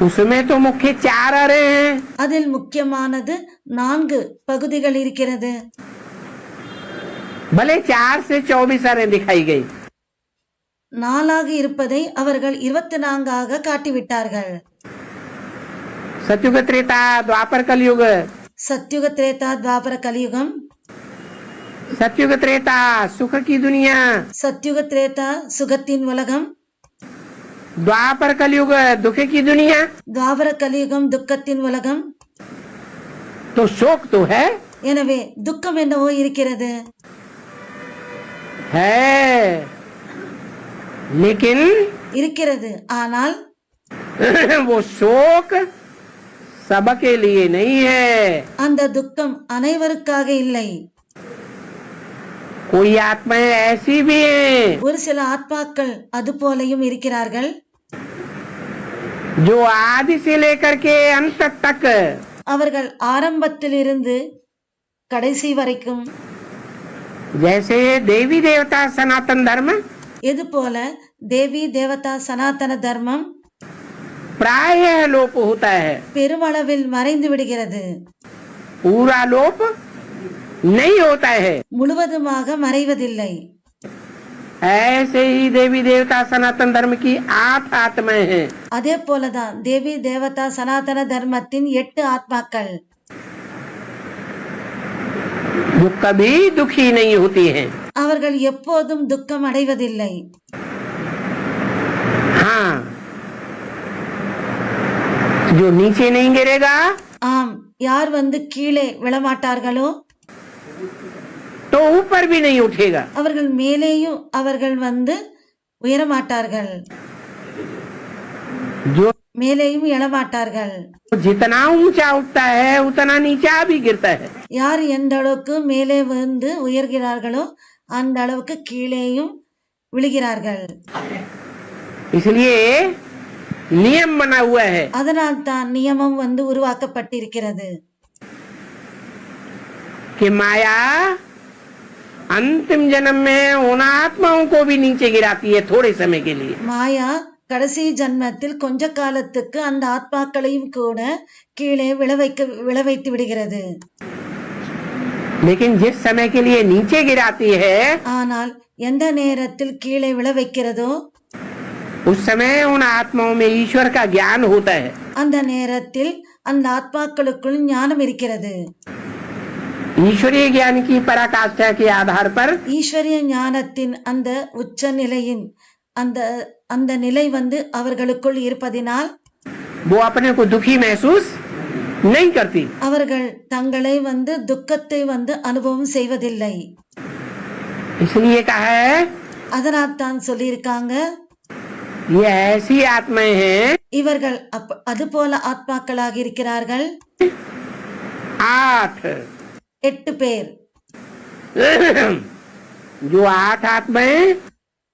उसमें तो मुख्य 4 आ रहे हैं. அதில் முக்கியமானது 4 பகுதிகள் இருக்கிறது. भले 4 से 24 आ रहे दिखाई गई. 4ஆக இருப்பதை அவர்கள் 24ஆக காட்டிவிட்டார்கள். सतयुग त्रेता द्वापर कलयुग. சத்யுக திரேதா துவாபர கலியுகம். सतयुग त्रेता सुख की दुनिया. சத்யுக திரேதா சுகத்தின் உலகம். द्वापर कलयुग दुख की दुनिया. துவாபர கலியுகம் துக்கத்தின் உலகம். तो शोक तो है எனவே துக்கம் என்னவோ இருக்கிறது. है लेकिन இருக்கிறது, ஆனால் वो शोक सबके लिए नहीं है. அந்த துக்கம் அனைவருக்காக இல்லை. कोई आत्माएं ऐसी भी हैं ஒரு சில ஆத்மாக்கள் அது போலையும் இருக்கிறார்கள். जो आदि से लेकर के अंत तक அவர்கள் ஆரம்பத்திலிருந்து கடைசி வரைக்கும், जैसे देवी देवता सनातन धर्म எது போல தேவி தேவதா சனாதன தர்மம் प्राय लोप होता है, பெருமளவில் மறைந்து விடுகிறது, पूरा लोप नहीं होता है. முழுவதுமாக மறைவதில்லை. ऐसे ही देवी देवता सनातन धर्म की 8 आत्माएं हैं அதே போலதான் தேவி தேவதா சனாதன தர்மத்தின் 8 ஆத்மாக்கள் जो कभी दुखी नहीं होती हैं. அவர்கள் எப்போதும் துக்கம் அடைவதில்லை. हाँ जो नीचे नहीं गिरेगा ஆம், யார் கீழே விழமாட்டார்களோ तो ऊपर भी नहीं उठेगा. அவர்கள் மேலேயும் அவர்கள் உயரமாட்டார்கள், जो மேலேயும் எழமாட்டார்கள். जितना ऊंचा उठता है उतना नीचा भी गिरता है. யார் எந்த அளவுக்கு மேலே உயர்கிறார்களோ அந்த அளவுக்கு கீழேயும் விழுகிறார்கள். इसलिए नियम बना हुआ है அதனால் தான் நியமம் உருவாக்கப்பட்டிருக்கிறது. कि माया अंतिम जन्म में उन आत्माओं को भी नीचे गिराती है थोड़े समय के लिए. மாயா கடைசி ஜன்மத்தில் கொஞ்ச காலத்துக்கு அந்த ஆத்மாக்களையும் கூட கீழே விழவைத்து விடுகிறது. लेकिन जिस समय के लिए नीचे गिराती है ஆனால் எந்த நேரத்தில் கீழே விழ வைக்கிறதோ उस समय उन आत्माओं में ईश्वर का ज्ञान होता है. அந்த நேரத்தில் அந்த ஆத்மாக்களுக்குள் ஞானம் இருக்கிறது. ईश्वरीय ज्ञान की पराकाष्ठा के आधार पर ஈஸ்வரிய ஞானத்தின் அந்த உச்ச நிலையின் அந்த நிலை அவர்களுக்குள் இருப்பதினால் वो अपने को दुखी महसूस नहीं करती. அவர்கள் தங்களை துக்கத்தை அனுபவம் செய்வதில்லை. इसलिए कहा है அதனால் தான் சொல்லியிருக்காங்க, ये ऐसी आत्माएं हैं இவர்கள் அது போல ஆத்மாக்களாக இருக்கிறார்கள். 8 பேர். जो 8 आत्माएं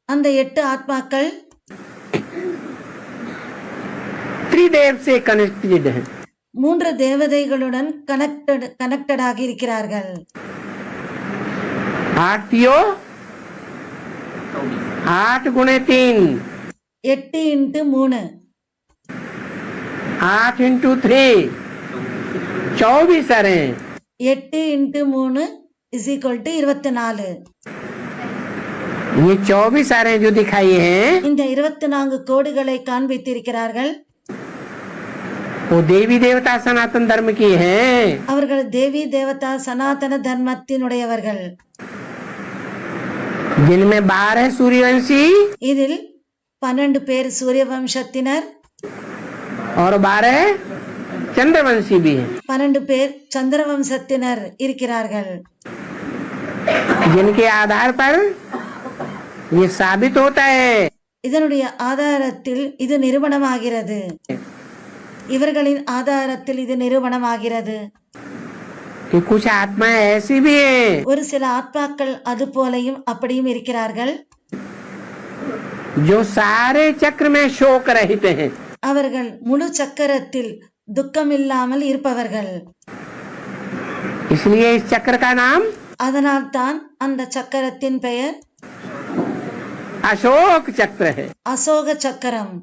அந்த 8 ஆத்மாக்கள் त्रिदेव से कनेक्टेड हैं. 3 தேவதைகளுடன் கனெக்டட் ஆகி இருக்கிறார்கள். 8 तियो 8 गुणे 3 8 into 3 8 into 3 24 आ रहे हैं. 8 into 3 is equal to 24. ये 24 आ रहे हैं जो दिखाई हैं இந்த 24 கோடுகளை காண்பித்திருக்கிறார்கள். वो देवी देवता सनातन धर्म की हैं. அவர்கள் தேவி தேவதா சனாதன தர்மத்தினுடையவர்கள். जिनमें 12 सूर्यवंशी இதில் 12 பேர் சூரிய வம்சத்தினர், और 12 चंद्रवंशी भी हैं, 12 பேர் சந்திர வம்சத்தினர் இருக்கிறார்கள். जिनके आधार पर ये साबित होता है இதனுடைய ஆதாரத்தில் இது நிரூபணமாகிறது. இவர்களின் ஆதாரத்தில் இது நிரூபணமாகிறது. कि कुछ आत्माएं ऐसी भी हैं ஒரு சில ஆத்மாக்கள் அது போலையும் அப்படியும் இருக்கிறார்கள். जो सारे चक्र में शोक रहित हैं, அவர்கள் முழு சக்கரத்தில் துக்கமில்லாமல் இருப்பவர்கள். इसलिए इस चक्र का नाम அதனால் தான் அந்த சக்கரத்தின் பெயர் अशोक चक्र है. அசோக சக்கரம்.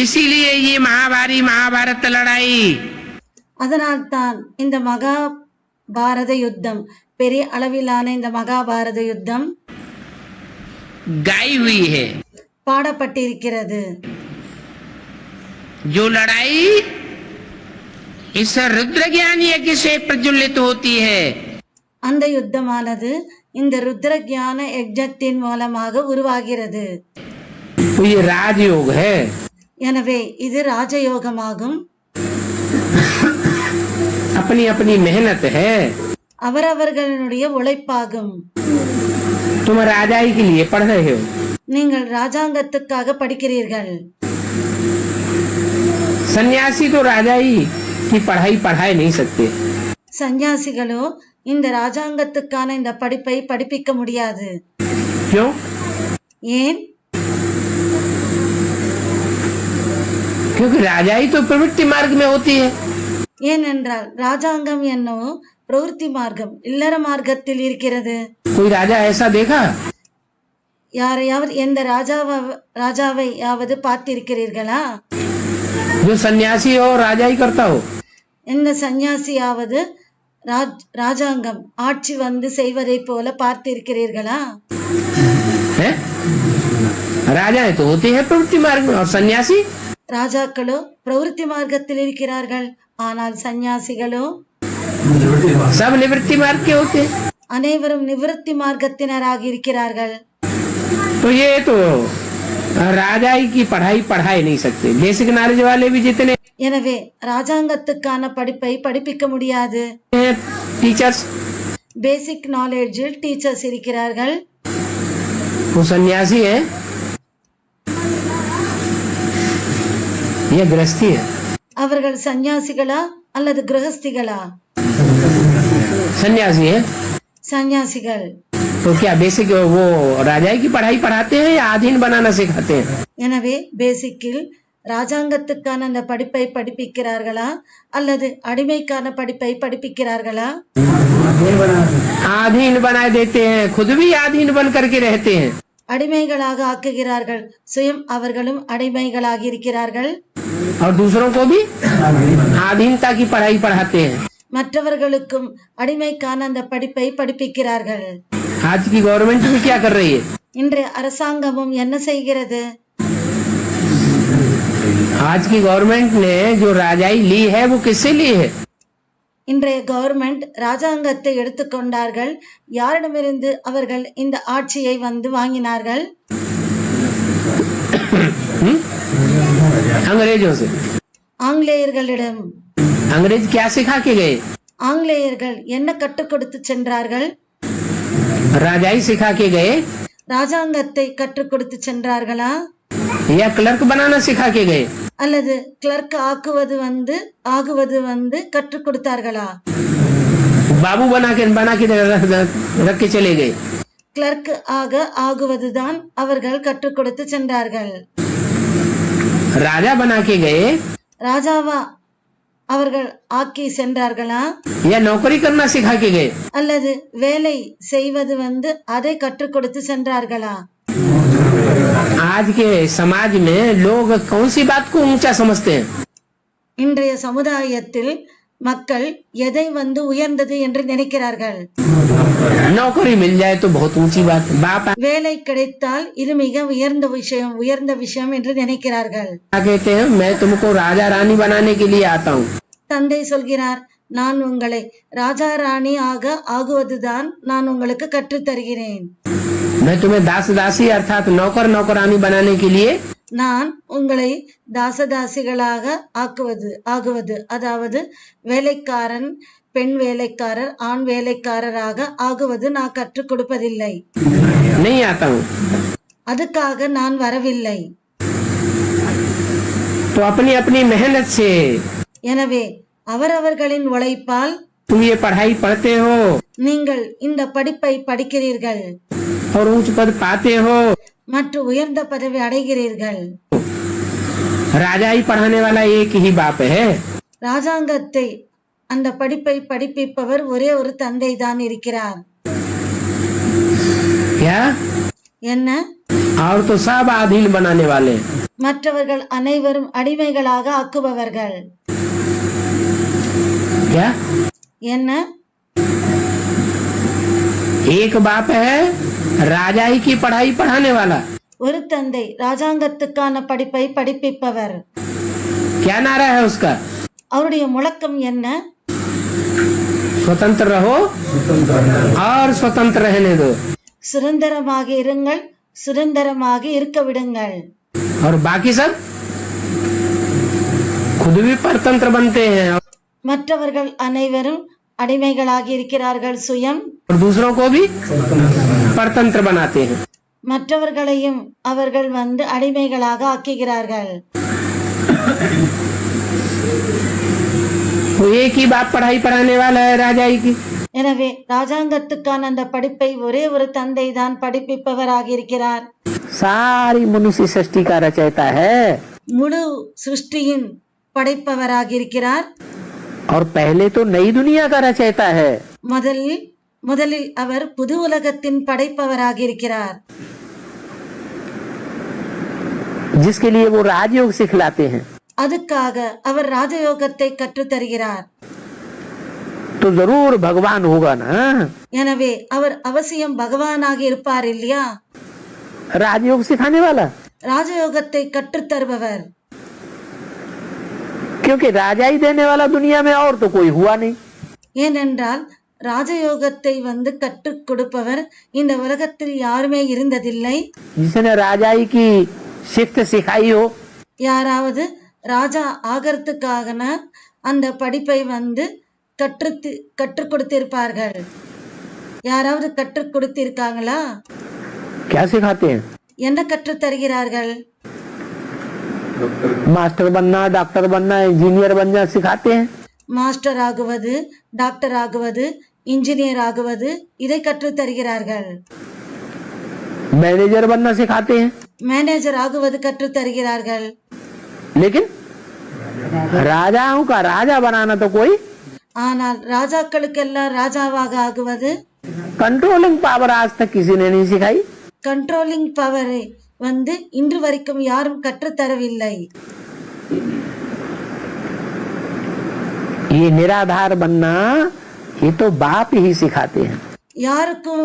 इसीलिए ये महाभारत लड़ाई அதனால் தான் இந்த மகாபாரத யுத்தம், பெரிய அளவிலான இந்த மகாபாரத யுத்தம் गाई हुई है. பாடப்பட்டிருக்கிறது. जो लड़ाई इस रुद्र ज्ञान यज्ञ से प्रज्वलित होती है, அந்த யுத்தமானது இந்த ருத்ர ஞான யஜ்ஞத்தின் மூலமாக உருவாகிறது. तो ये राजयोग है. எனவே இது ராஜயோகமாகும். अपनी अपनी मेहनत है. அவரவர்களுடைய உழைப்பாகும். तुम राजाई के लिए पढ़ रहे हो, நீங்கள் ராஜாங்கத்துக்காக படிக்கிறீர்கள். सन्यासी तो राजाई की पढ़ाई पढ़ाई नहीं सकते. சந்நியாசிகளோ இந்த ராஜாங்கத்துக்கான இந்த படிப்பை படிப்பிக்க முடியாது. क्यों? ஏன்? क्योंकि राजाई तो प्रवृत्ति मार्ग में होती है. ஏனென்றால் ராஜாங்கம் என்னவோ பிரவೃತ್ತಿ மார்க்கம், இல்லற மார்க்கத்தில் இருக்கிறது. कोई राजा ऐसा देखा யாரையாவது எந்த ராஜாவை யாவது பார்த்திருக்கிறீர்களா? जो सन्यासी हो राजाई करता हो? எந்த சந்நியாசியாவது ராஜாங்கம் ஆட்சி வந்து செய்வதை போல பார்த்திருக்கிறீர்களா? है? राजाएं तो होते हैं प्रवृत्ति मार्ग में, और सन्यासी ராஜாக்களோ பிரவೃತ್ತಿ மார்க்கத்தில் இருக்கிறார்கள், ஆனால் சந்நியாசிகளோ सब निवृत्ति मार्ग के होते हैं. அனைவரும் நிவர்த்தி மார்க்கத்தினராக இருக்கிறார்கள். तो ये तो राजाई की पढ़ाई पढ़ाई नहीं सकते. बेसिक नॉलेज वाले भी जितने எனவே ராஜாங்கத்துக்கான படிப்பை படிப்பிக்க முடியாது. हैं टीचर्स, பேசிக் நாலேஜில் டீச்சர்ஸ் இருக்கிறார்கள். वो सन्यासी है या गृहस्थी है? அவர்கள் சந்நியாசிகளா அல்லது கிரகஸ்திகளா? सन्यासी है. சந்நியாசிகள். तो क्या बेसिक वो राजाई की पढ़ाई पढ़ाते हैं या अधीन बनाना सिखाते हैं? எனவே பேசிக்கில் ராஜாங்கத்துக்கான அந்த படிப்பை படிப்பிக்கிறார்களா அல்லது அடிமைக்கான படிப்பை படிப்பிக்கிறார்களா? अधीन बना देते हैं, खुद भी अधीन बन करके रहते हैं. அடிமைகளாக ஆக்குகிறார்கள், சுயம் அவர்களும் அடிமைகளாக இருக்கிறார்கள். और दूसरों को भी अधीनता की पढ़ाई पढ़ाते हैं. மற்றவர்களுக்கும் அடிமைக்கான அந்த படிப்பை படிப்பிக்கிறார்கள். आज की गवर्नमेंट भी क्या कर रही है? இன்றைய அரசாங்கமும் என்ன செய்கிறது? आज की गवर्नमेंट ने जो राजाई ली है वो किससे ली है? இன்றைய கவர்மெண்ட் ராஜாங்கத்தை எடுத்துக்கொண்டார்கள். யாரிடமிருந்து அவர்கள் இந்த ஆட்சியை வந்து வாங்கினார்கள்? अंग्रेजों से. ஆங்கிலேயர்களிடம். अंग्रेज क्या सिखा के गए? ஆங்கிலேயர்கள் என்ன கற்றுக் கொடுத்து சென்றார்கள்? राजाई सिखा के गए ராஜாங்கத்தை கற்றுக் கொடுத்து சென்றார்களா या क्लर्क बनाना सिखा के गए? அல்லது கிளர்க் ஆகுவது வந்து கற்றுக் கொடுத்தார்களா? बाबू बना के रख के चले गए. கிளர்க் ஆக ஆகுவதுதான் அவர்கள் கற்றுக் கொடுத்து சென்றார்கள். राजा बना के गए ராஜாவா அவர்கள் ஆக்கி சென்றார்களா, या नौकरी करना सिखा के गए? அல்லது வேலை செய்வது அதை கற்றுக் கொடுத்து சென்றார்களா? आज के समाज में लोग कौन सी बात को ऊंचा समझते हैं? இன்றைய சமுதாயத்தில் மக்கள் எதை உயர்ந்தது என்று நினைக்கிறார்கள்? नौकरी मिल जाए तो बहुत ऊंची बात, बाप வேலை கிடைத்தால் இது மிக உயர்ந்த விஷயம் என்று நினைக்கிறார்கள். कहते हैं मैं तुमको राजा रानी बनाने के लिए आता हूँ. தந்தை சொல்கிறார், நான் உங்களை ராஜா ராணி ஆக ஆகுவதுதான் நான் உங்களுக்கு கற்றுத் தருகிறேன். मैं तुम्हें दास दासी अर्थात नौकर नौकरानी बनाने के लिए நான் உங்களை தாசதாசிகளாக ஆகுவது அதாவது வேலைக்காரன் பெண் வேலைக்காரர் ஆண் வேலைக்காரராக ஆகுவது நான் கற்றுக் கொடுப்பதில்லை. नहीं आता हूँ. அதுக்காக நான் வரவில்லை. तो अपनी अपनी मेहनत से எனவே அவரவர்களின் உழைப்பால் तुम ये पढ़ाई पढ़ते हो நீங்கள் இந்த படிப்பை படிக்கிறீர்கள் और ऊंच पद पाते हो. மற்றும் உயர்ந்த பதவி அடைகிறீர்கள். राजा ही पढ़ाने वाला एक ही बाप है. ராஜாங்கத்தை அந்த படிப்பை படிப்பிப்பவர் ஒரே ஒரு தந்தை தான் இருக்கிறார். क्या? என்ன? और तो सब अधीन बनाने वाले. மற்றவர்கள் அனைவரும் அடிமைகளாக ஆக்குபவர்கள். क्या? என்ன? एक बाप है राजाई की पढ़ाई पढ़ाने वाला. ஒரு தந்தை ராஜாங்கத்துக்கான படிப்பை படிப்பிப்பவர். क्या नारा है उसका? அவருடைய முழக்கம் என்ன? स्वतंत्र रहो और स्वतंत्र रहने दो. சுதந்திரமாக இருங்கள், சுதந்திரமாக இருக்க விடுங்கள். और बाकी सब खुद भी परतंत्र बनते हैं மற்றவர்கள் அனைவரும் அடிமைகளாகி இருக்கிறார்கள் சுயம். और दूसरों को भी परतंत्र बनाते हैं. மற்றவர்களையும் அவர்கள் அடிமைகளாக ஆக்குகிறார்கள். वो एक ही बाप पढ़ाई पढ़ाने वाला है राजाई की. எனவே ராஜாங்கத்துக்கான அந்த படிப்பை ஒரே ஒரு தந்தை தான் படிப்பிப்பவராக இருக்கிறார். सारी मनुष्य सृष्टि का रचयिता है முழு சிருஷ்டியின் படைப்பவராக இருக்கிறார். और पहले तो नई दुनिया का रचयिता है. முதலில் அவர் புது உலகத்தின் படைப்பவராக இருக்கிறார். जिसके लिए वो राजयोग सिखलाते हैं. அதுக்காக அவர் ராஜயோகத்தை கற்றுத் தருகிறார். तो जरूर भगवान होगा ना. எனவே அவர் அவசியம் பகவானாக இருப்பார் இல்லையா? राजयोग सिखाने वाला. ராஜயோகத்தை கற்றுத் தருபவர். क्योंकि राजा ही देने वाला दुनिया में और तो कोई हुआ नहीं. ஏனென்றால் ராஜயோகத்தை கற்றுக் கொடுப்பவர் இந்த உலகத்தில் யாருமே இருந்ததில்லை. जिसने राजाई की शिफ्ट सिखाई हो. யாராவது ராஜா ஆகிறதுக்காக அந்த படிப்பை கற்றுக் கொடுத்திருப்பார்கள். யாராவது கற்றுக் கொடுத்திருக்காங்களா? क्या सिखाते हैं? என்ன கற்றுத் தருகிறார்கள்? मास्टर बनना, डॉक्टर बनना, इंजीनियर बनना सिखाते हैं. மாஸ்டர் ஆகுவது, டாக்டர் ஆகுவது, இன்ஜினியர் ஆகுவது இதை கற்றுத் தருகிறார்கள். मैनेजर बनना सिखाते हैं. மேனேஜர் ஆகுவது கற்றுத் தருகிறார்கள். लेकिन राजाओं का राजा बनाना तो कोई ஆனால் ராஜாக்களுக்கெல்லாம் ராஜாவாக ஆகுவது, कंट्रोलिंग पावर आज तक किसी ने नहीं सिखाई. கண்ட்ரோலிங் பவரை இன்று வரைக்கும் யாரும் கற்றுத் தரவில்லை. ये निराधार बनना ये तो बाप ही सिखाते हैं. யாருக்கும்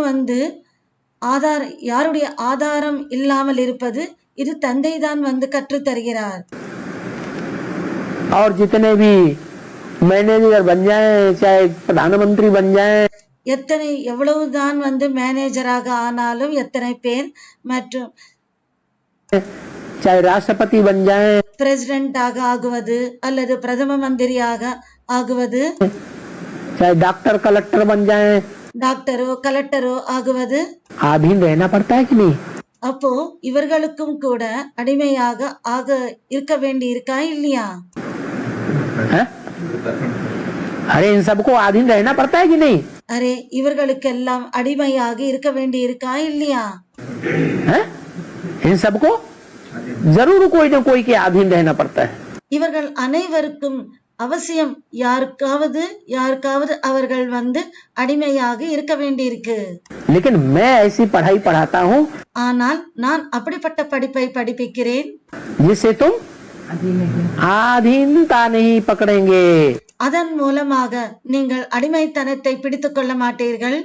யாருடைய ஆதாரம் இல்லாமல் இருப்பது இது தந்தை தான் கற்றுத் தருகிறார். और जितने भी मैनेजर बन जाए, चाहे प्रधानमंत्री बन जाए, எவ்வளவுதான் மேனேஜராக ஆனாலும் எத்தனை பேர் மற்றும் चाहे राष्ट्रपति बन जाए, பிரசிடென்ட் ஆகுவது அல்லது பிரதம மந்திரியாக ஆகுவது, चाहे डॉक्टर कलेक्टर बन जाए, டாக்டரோ கலெக்டரோ ஆகுவது, अधीन रहना पड़ता है कि नहीं? அப்போ இவர்களுக்கும் கூட அடிமையாக இருக்க வேண்டி இருக்கா இல்லையா? अरे इन सबको अधीन रहना पड़ता है कि नहीं? அரே இவர்களுக்கெல்லாம் அடிமையாக இருக்க வேண்டி இருக்கா இல்லையா? हैं? इन सबको जरूर कोई न कोई के अधीन रहना पड़ता है. இவர்கள் அனைவருக்கும் அவசியம் யாருக்காவது அவர்கள் அடிமையாக இருக்க வேண்டியிருக்கு. लेकिन मैं ऐसी पढ़ाई पढ़ाता हूँ ஆனால் நான் அப்படிப்பட்ட படிப்பை படிப்பிக்கிறேன் जिससे तुम आधीनता नहीं पकड़ेंगे. அதன் மூலமாக நீங்கள் அடிமைத்தனத்தை பிடித்துக் கொள்ள மாட்டீர்கள்,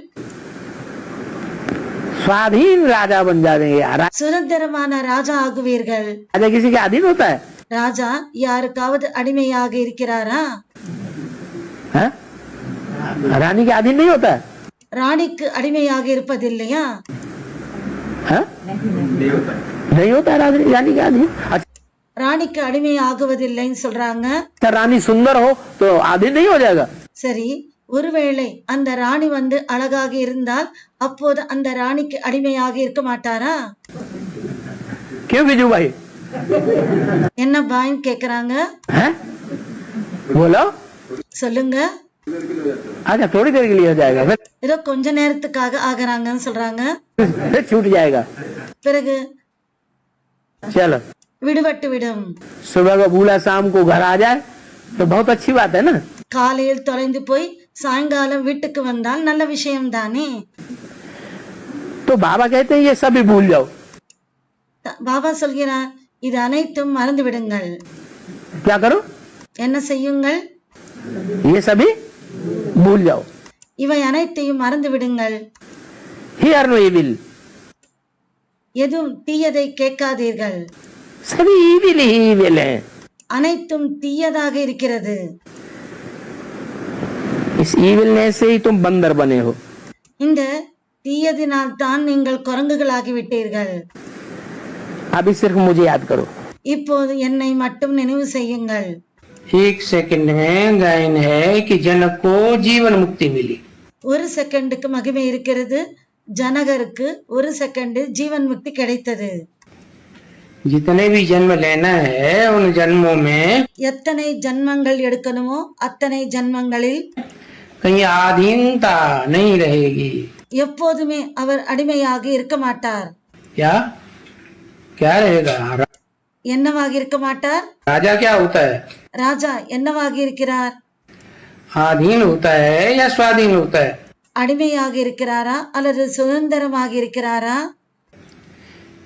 स्वाधीन राजा बन जाएंगे. சுதந்திரமான ராஜா ஆகுவீர்கள். राजा किसी के अधीन होता है? ராஜா யாருக்காவது அடிமையாக இருக்கிறாரா? हैं? रानी के अधीन नहीं होता है? ராணிக்கு அடிமையாக இருப்பதில்லையா? हैं? नहीं होता है रानी के अधीन. अच्छा ராணிக்கு அடிமை ஆகுவதில்லைன்னு சொல்றாங்க. रानी सुंदर हो तो अधीन नहीं हो जाएगा? சரி, ஒருவேளை அந்த ராணி அழகாக இருந்தால் அப்போது அந்த ராணிக்கு அடிமையாக இருக்க மாட்டாரா? क्यों बिजू भाई? என்ன பாயின்னு கேக்குறாங்க. हैं? बोलो. சொல்லுங்க. अच्छा थोड़ी देर के लिए हो जाएगा, ஏதோ கொஞ்ச நேரத்துக்காக ஆகுறாங்கன்னு சொல்றாங்க. फिर छूट जाएगा. பிறகு चलो விடுபட்டு விடும். सुबह को भूला शाम को घर आ जाए तो बहुत अच्छी बात है ना. காலையில் தொலைந்து போய் சாயங்காலம் வீட்டுக்கு வந்தால் நல்ல விஷயம் தானே. तो बाबा कहते हैं ये सभी भूल जाओ. பாபா சொல்கிறார் இது அனைத்தும் மறந்து விடுங்கள். क्या करो? என்ன செய்யுங்கள்? ये सभी भूल जाओ. இவை அனைத்தையும் மறந்து விடுங்கள். Hear no evil. எதுவும் தீயதை கேட்காதீர்கள். सभी इविल ही इविल है. அனைத்தும் தீயதாக இருக்கிறது. इस इविलनेस से ही तुम बंदर बने हो. இந்த தீயதினால் தான் நீங்கள் குரங்குகளாகி விட்டீர்கள். अभी सिर्फ मुझे याद करो. இப்போது என்னை மட்டும் நினைவு செய்யுங்கள். एक सेकंड में गायन है कि जनक को जीवन मुक्ति मिली. ஒரு செகண்டுக்கு மகிமை இருக்கிறது. ஜனகருக்கு ஒரு செகண்ட் ஜீவன் முக்தி கிடைத்தது. जितने भी जन्म लेना है उन जन्मों में எத்தனை ஜன்மங்கள் எடுக்கணுமோ அத்தனை ஜன்மங்களில் कहीं आधीनता नहीं रहेगी. எப்போதுமே அவர் அடிமையாக இருக்க மாட்டார். क्या क्या रहेगा? என்னவாக இருக்க மாட்டார்? राजा क्या होता है? ராஜா என்னவாக இருக்கிறார்? आधीन होता है या स्वाधीन होता है? அடிமையாக இருக்கிறாரா அல்லது சுதந்திரமாக இருக்கிறாரா?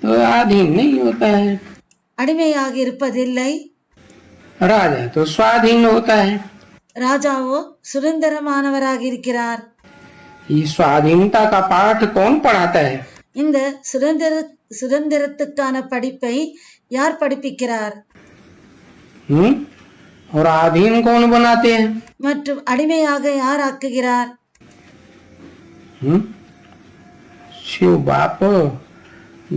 तो आधीन नहीं होता है. அடிமையாக இருப்பதில்லை. राजा तो स्वाधीन होता है. ராஜாவோ சுதந்திரமானவராக இருக்கிறார். ये स्वाधीनता का पाठ कौन पढ़ाता है? இந்த சுதந்திரத்துக்கான படிப்பை யார் படிப்பிக்கிறார்? और आधीन कौन बनाते हैं? மற்றும் அடிமையாக யார் ஆக்குகிறார்? शिव बाप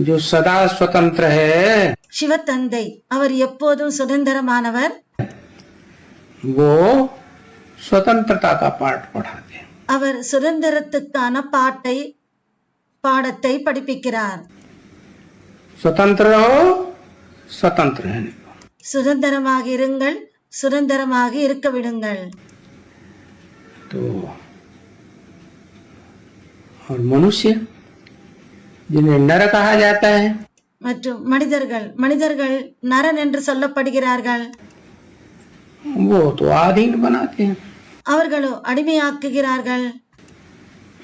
जो सदा स्वतंत्र है, சிவத்தந்தை அவர் எப்போதும் சுதந்திரமானவர். वो स्वतंत्रता का पाठ पढ़ाते हैं. அவர் சுதந்திரத்துக்கான பாடத்தை படிப்பிக்கிறார். स्वतंत्र रहो, स्वतंत्र रहने दो. சுதந்திரமாக இருங்கள், சுதந்திரமாக இருக்க விடுங்கள். तो और मनुष्य जिन्हें नर कहा जाता है, மற்றும் மனிதர்கள் நரன் என்று சொல்லப்படுகிறார்கள். वो तो आधीन बनाते हैं. அவர்களோ அடிமையாக்குகிறார்கள்.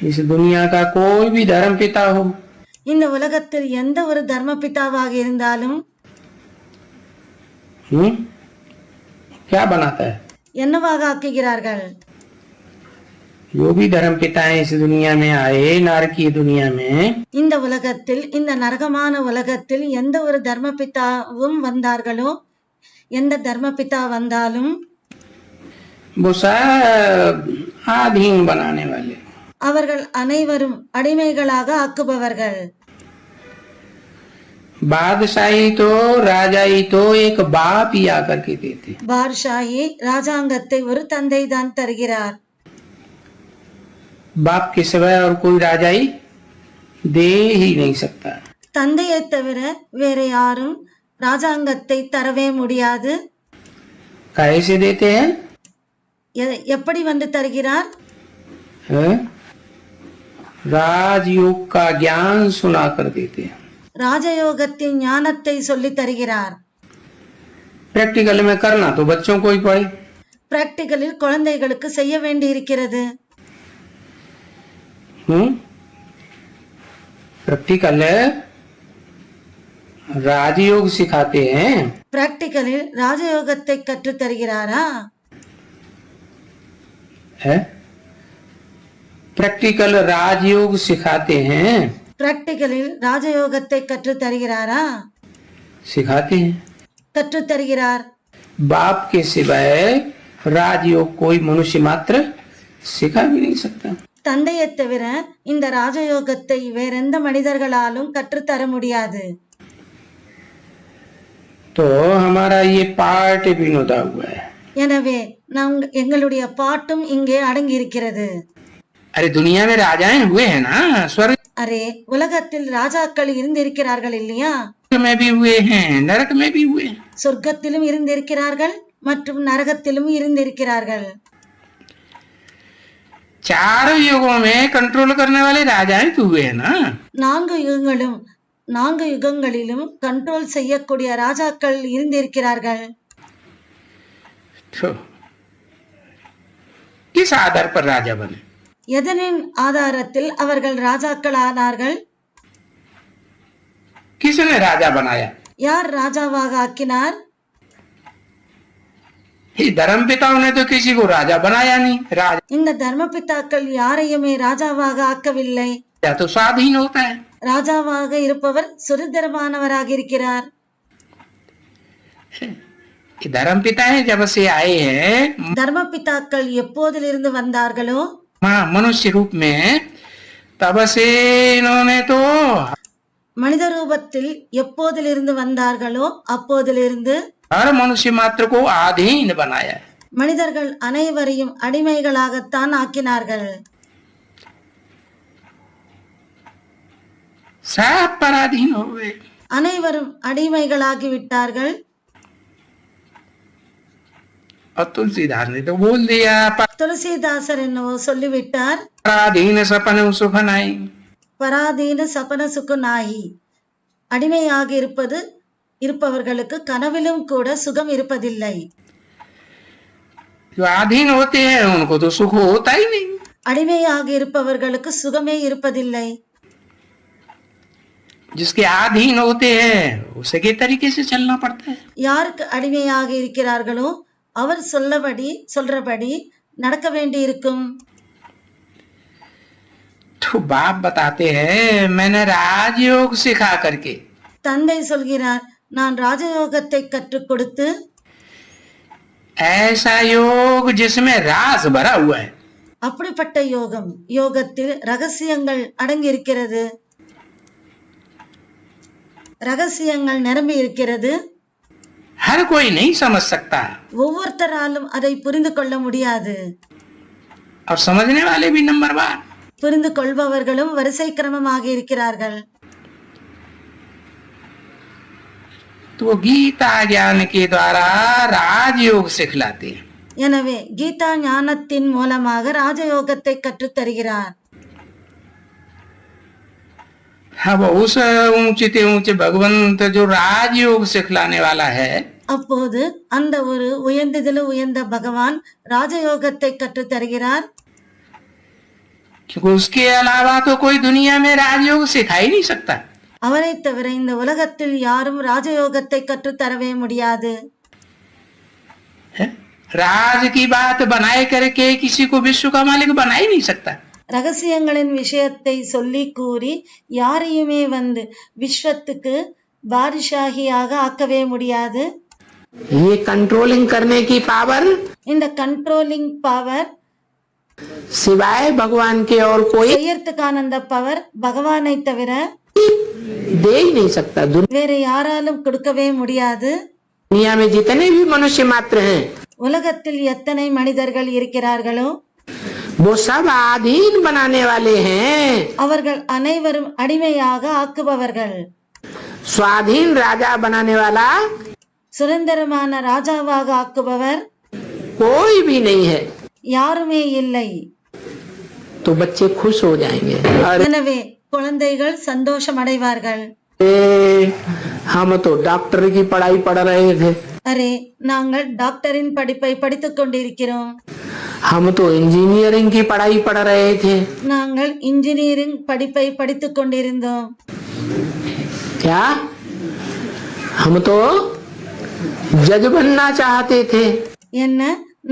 इस दुनिया का कोई भी धर्म पिता हो, இந்த உலகத்தில் எந்த ஒரு தர்ம பிதாவாக இருந்தாலும் क्या बनाता है? என்னவாக ஆக்குகிறார்கள்? जो भी धर्म पिता है इस दुनिया में आए, नर की दुनिया में, இந்த உலகத்தில் இந்த நரகமான உலகத்தில் எந்த ஒரு தர்ம பிதாவும் வந்தார்களோ, எந்த தர்ம பிதா வந்தாலும் वो सब आधीन बनाने वाले. அவர்கள் அனைவரும் அடிமைகளாக ஆக்குபவர்கள். बादशाही तो राजाई तो एक बाप ही आकर के देते. பாட்ஷாஹி ராஜாங்கத்தை ஒரு தந்தை தான் தருகிறார். बाप के सिवाय और कोई राजाई दे ही नहीं सकता. தந்தையை தவிர வேற யாரும் ராஜாங்கத்தை தரவே முடியாது. कैसे देते हैं? எப்படி தருகிறார்? राजयोग का ज्ञान सुना कर देते हैं। ராஜயோகத்தின் ஞானத்தை சொல்லி தருகிறார். प्रैक्टिकल में करना तो बच्चों को ही पड़े। பிராக்டிகலில் குழந்தைகளுக்கு செய்ய வேண்டி இருக்கிறது. प्रैक्टिकल राजयोग सिखाते हैं। பிராக்டிகலில் ராஜயோகத்தை கற்று தருகிறாரா? है प्रैक्टिकल राजयोग सिखाते हैं। பிராக்டிகலில் ராஜயோகத்தை கற்று தருகிறாரா? सिखाते हैं। கற்று தருகிறார். बाप के सिवाय राजयोग कोई मनुष्य मात्र सिखा भी नहीं सकता। தந்தையை தவிர இந்த ராஜயோகத்தை வேறெந்த மனிதர்களாலும் கற்றுத்தர முடியாது. तो हमारा ये पार्ट विनोदा हुआ है। எனவே எங்களுடைய பாட்டும் இங்கே அடங்கி இருக்கிறது. अरे दुनिया में राजाएं हुए हैं ना, स्वर्ग அரே உலகத்தில் ராஜாக்கள் இருந்திருக்கிறார்கள் இல்லையா? में भी हुए हैं, नरक में भी हुए हैं। சொர்க்கத்திலும் இருந்திருக்கிறார்கள் மற்றும் நரகத்திலும் இருந்திருக்கிறார்கள். चारों युगों में कंट्रोल करने वाले राजाएं तो हुए हैं ना। நான்கு யுகங்களிலும் கண்ட்ரோல் செய்யக்கூடிய ராஜாக்கள் இருந்திருக்கிறார்கள். तो किस आधार पर राजा बने? எதனின் ஆதாரத்தில் அவர்கள் ராஜாக்கள் ஆனார்கள்? किसने राजा बनाया? யார் ராஜாவாக ஆக்கினார்? धर्म पिताओं ने तो किसी को राजा बनाया नहीं। राजा இந்த தர்மபிதாக்கள் யாரையுமே ராஜாவாக ஆக்கவில்லை. तो स्वाधीन होता है। ராஜாவாக இருப்பவர் சுதந்திரமானவராக இருக்கிறார். धर्म पिता है जब से आए हैं தர்மபிதாக்கள் எப்போதிலிருந்து வந்தார்களோ मनुष्य रूप में, तब से इन्होंने तो மனித ரூபத்தில் எப்போதிலிருந்து வந்தார்களோ அப்போதிலிருந்து हर मनुष्य मात्र को अधीन बनाया। மனிதர்கள் அனைவரையும் அடிமைகளாகத்தான் ஆக்கினார்கள். सब पराधीन हो गए। அனைவரும் அடிமைகளாகி விட்டார்கள். और तुलसीदास ने तो बोल दिया, துளசிதாசர் என்னவோ சொல்லிவிட்டார், पराधीन सपन सुख नाई। பராதீன சபன சுகுநாயி, அடிமையாக இருப்பவர்களுக்கு கனவிலும் கூட சுகம் இருப்பதில்லை. जो अधीन होते हैं उनको तो सुख होता ही नहीं। அடிமையாக இருப்பவர்களுக்கு சுகமே இருப்பதில்லை. जिसके अधीन होते हैं उसे के तरीके से चलना पड़ता है। யாருக்கு அடிமையாக இருக்கிறார்களோ அவர் சொல்றபடி நடக்க வேண்டி இருக்கும். तो बाप बताते हैं, मैंने राजयोग सिखा करके, தந்தை சொல்கிறார், நான் ராஜயோகத்தை கற்றுக் கொடுத்து, ऐसा योग जिसमें राज भरा हुआ है। அப்படிப்பட்ட யோகத்தில் ரகசியங்கள் அடங்கி இருக்கிறது, ரகசியங்கள் நிரம்பி இருக்கிறது. हर कोई नहीं समझ सकता ஒவ்வொருத்தராலும் அதை புரிந்து கொள்ள முடியாது. और समझने वाले भी नंबरवार। புரிந்து கொள்பவர்களும் வரிசை கிரமமாக இருக்கிறார்கள். तो गीता ज्ञान के द्वारा राजयोग सिखलाते हैं। எனவே கீதா ஞானத்தின் மூலமாக ராஜயோகத்தை கற்றுத் தருகிறார். अब उस ऊंचे ऊंचे भगवंत जो राजयोग सिखलाने वाला है, அப்போது அந்த ஒரு உயர்ந்த பகவான் ராஜயோகத்தை கற்றுத் தருகிறார். क्योंकि उसके अलावा तो कोई दुनिया में राजयोग सिखा ही नहीं सकता। அவரை தவிர இந்த உலகத்தில் யாரும் ராஜயோகத்தை கற்றுத் தரவே முடியாது. राज की बात बनाए करके किसी को विश्व का मालिक बना ही नहीं सकता। ரகசியங்களின் விஷயத்தை சொல்லி கூறி யாரையுமே விஸ்வத்துக்கு பாரிஷாகியாக ஆக்கவே முடியாது. ये कंट्रोलिंग करने की पावर, இந்த கண்ட்ரோலிங் பவர், सिवाय भगवान के और कोई செய்யறதுக்கான அந்த பவர் பகவானை தவிர दे ही नहीं सकता। வேற யாராலும் கொடுக்கவே முடியாது. दुनिया में जितने भी मनुष्य मात्र हैं, உலகத்தில் எத்தனை மனிதர்கள் இருக்கிறார்களோ वो सब अधीन बनाने वाले हैं। அவர்கள் அனைவரும் அடிமையாக ஆக்குபவர்கள். स्वाधीन राजा बनाने वाला சுதந்திரமான ராஜாவாக ஆக்குபவர் कोई भी नहीं है। யாருமே இல்லை. तो बच्चे खुश हो जाएंगे। अरे எனவே குழந்தைகள் சந்தோஷம் அடைவார்கள். हम तो डॉक्टर की पढ़ाई पढ़ रहे थे, அரே நாங்கள் டாக்டரின் படிப்பை படித்துக் கொண்டிருக்கிறோம். हम तो इंजीनियरिंग की पढ़ाई पढ़ रहे थे, நாங்கள் இன்ஜினியரிங் படிப்பை படித்துக் கொண்டிருந்தோம். क्या हम तो जज बनना चाहते थे। என்ன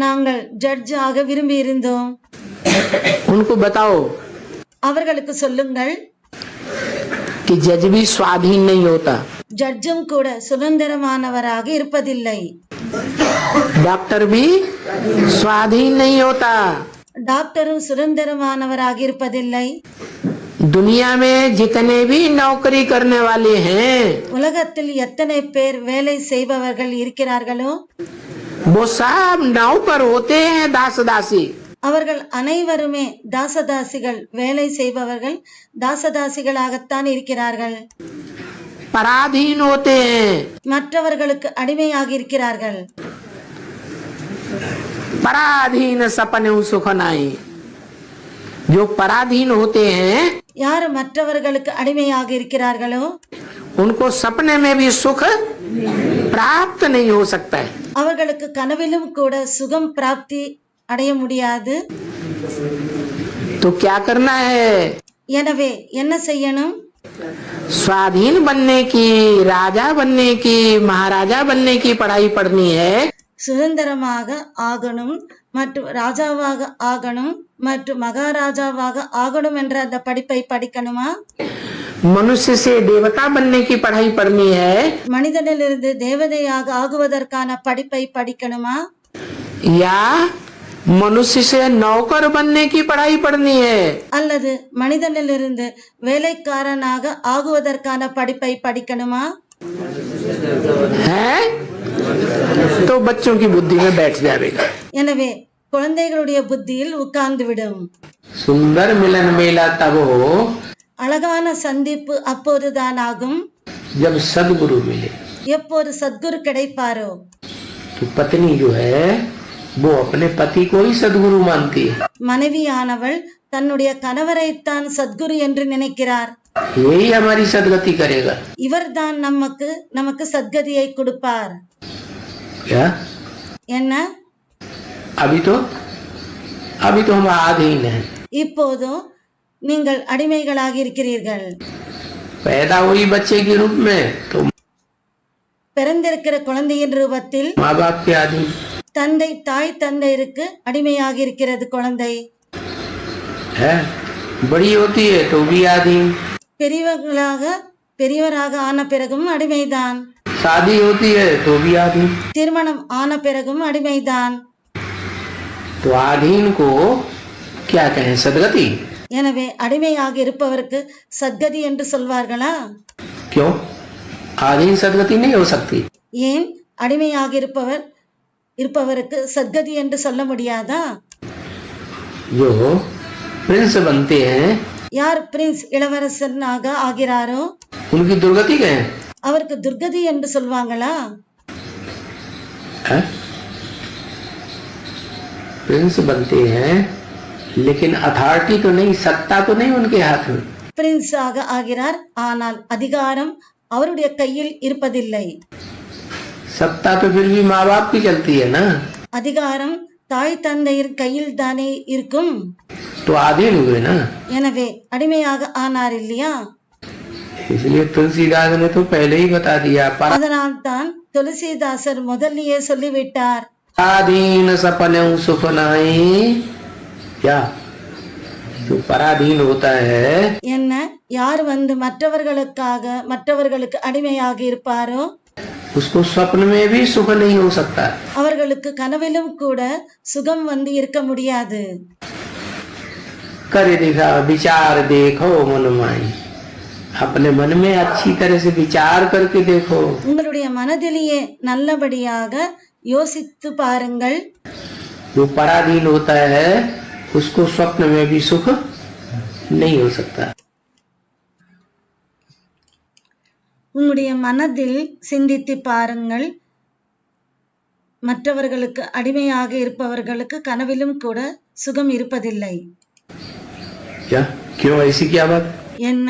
நாங்கள் ஜட்ஜ் ஆக விரும்பி இருந்தோம். उनको बताओ அவர்களுக்கு சொல்லுங்கள், कि जज भी स्वाधीन नहीं होता, ஜட்ஜும் கூட சுதந்திரமானவராக இருப்பதில்லை, डॉक्टर भी स्वाधीन नहीं होता। டாக்டரும் சுதந்திரமானவராக இருப்பதில்லை. दुनिया में जितने भी नौकरी करने वाले हैं உலகத்தில் எத்தனை பேர் வேலை செய்பவர்கள் இருக்கிறார்களோ वो सब नौकर होते हैं, दास दासी। அவர்கள் அனைவருமே தாசதாசிகள், வேலை செய்பவர்கள் தாசதாசிகளாகத்தான் இருக்கிறார்கள். पराधीन होते हैं, மற்றவர்களுக்கு அடிமையாக இருக்கிறார்கள். पराधीन सपने सुख नाई। जो पराधीन होते हैं யார் மற்றவர்களுக்கு அடிமையாக இருக்கிறார்களோ उनको सपने में भी सुख प्राप्त नहीं हो सकता है। அவர்களுக்கு கனவிலும் கூட சுகம் பிராப்தி அடைய முடியாது. तो क्या करना है? எனவே என்ன செய்யணும்? स्वाधीन बनने की, राजा बनने की, महाराजा बनने की पढ़ाई पढ़नी है। சுதந்திரமாக ஆகணும் மற்றும் ராஜாவாக ஆகணும் மற்றும் மகாராஜாவாக ஆகணும் என்ற அந்த படிப்பை படிக்கணுமா? मनुष्य से देवता बनने की पढ़ाई पढ़नी है, மனிதனிலிருந்து தேவதையாக ஆகுவதற்கான படிப்பை படிக்கணுமா? या मनुष्य से नौकर बनने की पढ़ाई पढ़नी है? அல்லது மனிதனிலிருந்து வேலைக்காரனாக ஆகுவதற்கான படிப்பை படிக்கணுமா? है तो बच्चों की बुद्धि में बैठ जाएगा। எனவே குழந்தைகளுடைய புத்தியில் உட்கார்ந்து விடும். सुंदर मिलन मेला तब हो அழகான சந்திப்பு அப்போதுதான் ஆகும் जब सदगुरु मिले। எப்போது சத்குரு கிடைப்பாரோ. तो पत्नी जो है वो अपने पति को ही सदगुरु मानती है। மனைவியானவள் தன்னுடைய கணவரைத்தான் சத்குரு என்று நினைக்கிறார். यही हमारी सदगति करेगा। இவர்தான் நமக்கு சத்கதியை கொடுப்பார். क्या? என்ன? अभी तो हम आधीन हैं। இப்போதோ நீங்கள் அடிமைகளாக இருக்கிறீர்கள். पैदा हुई बच्चे के रूप में तो பிறந்திருக்கிற குழந்தையின் ரூபத்தில் माँ बाप के अधीन, தாய் தந்தையருக்கு அடிமையாக இருக்கிறது குழந்தை. है बड़ी होती है तो भी अधीन, பெரியவராக ஆன பிறகும் அடிமைதான், शादी होती है तो भी अधीन। திருமணம் ஆன பிறகும் அடிமைதான். तो अधीन को क्या कहें? सदगति। எனவே அடிமையாக இருப்பவருக்கு சத்கதி என்று சொல்வார்களா? क्यों? अधीन सदगति नहीं हो सकती। ஏன் அடிமையாக இருப்பவருக்கு சத்கதி என்று சொல்ல முடியாதா? जो प्रिंस बनते हैं யார் பிரின்ஸ் இளவரசனாக ஆகிறாரோ उनकी दुर्गति क्या है? அவருக்கு துர்கதி என்று சொல்வாங்களா? प्रिंस बनते हैं लेकिन अथॉरिटी तो नहीं, सत्ता तो नहीं उनके हाथ में। பிரின்ஸ் ஆக ஆகிறார், ஆனால் அதிகாரம் அவருடைய கையில் இருப்பதில்லை. सत्ता तो फिर भी माँ बाप की चलती है ना। அதிகாரம் தாய் தந்தையர் கையில் தானே இருக்கும். तो अधीन हुए ना। எனவே அடிமையாக ஆனார் இல்லையா? इसलिए तुलसीदास ने तो पहले ही बता दिया, அதனால் தான் துளசிதாசர் முதல்லயே சொல்லிவிட்டார், पराधीन सपने सुख नाई। क्या? जो पराधीन होता है என்ன? யார் மற்றவர்களுக்கு அடிமையாக இருப்பாரோ उसको स्वप्न में भी सुख नहीं हो सकता। அவர்களுக்கு கனவிலும் கூட சுகம் இருக்க முடியாது. कर देखा विचार देखो मन माई, अपने मन में अच्छी तरह से विचार करके देखो। உங்களுடைய மனதிலேயே நல்லபடியாக யோசித்து பாருங்கள். जो पराधीन होता है उसको स्वप्न में भी सुख नहीं हो सकता। உங்களுடைய மனதில் சிந்தித்து பாருங்கள். மற்றவர்களுக்கு அடிமையாக இருப்பவர்களுக்கு கனவிலும் கூட சுகம் இருப்பதில்லை. क्या क्यों ऐसी क्या बात? என்ன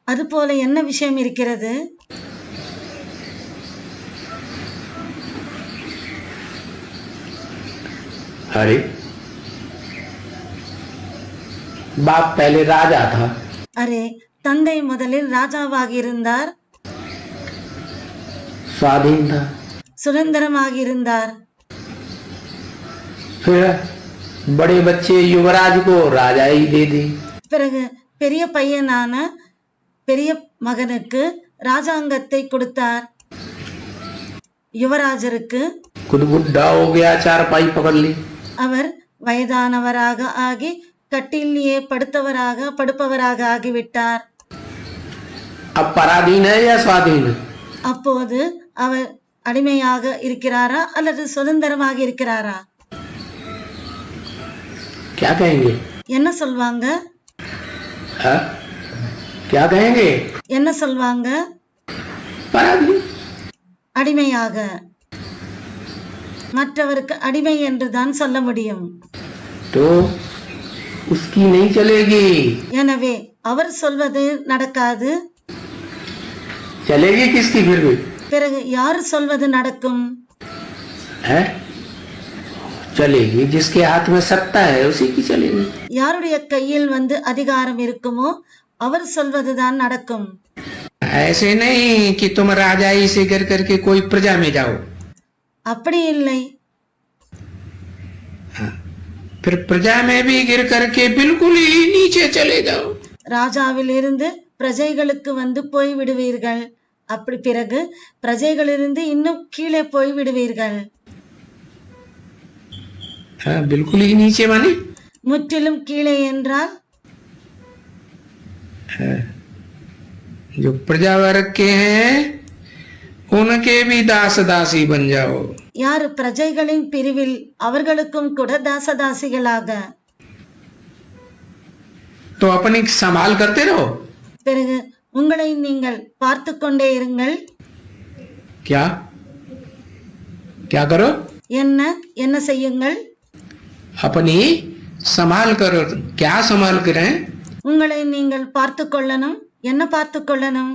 அது போல என்ன விஷயம் இருக்கிறது? अरे बाप पहले राजा था, அரே தந்தை முதலில் ராஜாவாக இருந்தார், स्वाधीन था, சுதந்திரமாக இருந்தார். फिर बड़े बच्चे युवराज को राजा ही दे दी। பிறகு பெரிய பையனான பெரிய மகனுக்கு ராஜாங்கத்தை கொடுத்தார், யுவராஜருக்கு. खुद बुढ़ा हो गया, चारपाई पकड़ ली। அவர் வயதானவராக ஆகி கட்டிலேயே படுப்பவராக ஆகிவிட்டார். अब पराधीन है या स्वाधीन है? அப்போது அவர் அடிமையாக இருக்கிறாரா அல்லது சுதந்திரமாக இருக்கிறாரா? क्या कहेंगे? என்ன சொல்வாங்க? हाँ? क्या कहेंगे? என்ன சொல்வாங்க? पराधीन। அடிமையாக. மற்றவருக்கு அடிமை என்றுதான் சொல்ல முடியும். तो उसकी नहीं चलेगी। எனவே அவர் சொல்வது நடக்காது. चलेगी किसकी फिर भी? பிறகு யார் சொல்வது நடக்கும்? है? चलेगी जिसके हाथ में सत्ता है उसी की चलेगी। யாருடைய கையில் அதிகாரம் இருக்குமோ அவர் சொல்வதுதான் நடக்கும். ऐसे नहीं कि तुम राजाई से गिर करके कोई प्रजा में जाओ, அப்படி இல்லை. फिर प्रजा में भी गिर करके बिल्कुल ही नीचे चले जाओ। ராஜாவில் இருந்து பிரஜைகளுக்கு போய் விடுவீர்கள். அப்படி பிறகு பிரஜைகளிலிருந்து இன்னும் கீழே போய் விடுவீர்கள். हाँ, बिल्कुल ही नीचे माने முற்றிலும் கீழே என்றால் जो प्रजा वर्ग के हैं उनके भी दास दासी बन जाओ। யார் பிரஜைகளின் பிரிவில் அவர்களுக்கும் கூட தாசதாசிகளாக. तो अपनी संभाल करते रहो। பிறகு உங்களை நீங்கள் பார்த்து கொண்டே இருங்கள். क्या क्या करो? என்ன செய்யுங்கள்? अपनी संभाल करो। क्या संभाल करें? உங்களை நீங்கள் பார்த்து கொள்ளணும். என்ன பார்த்து கொள்ளணும்?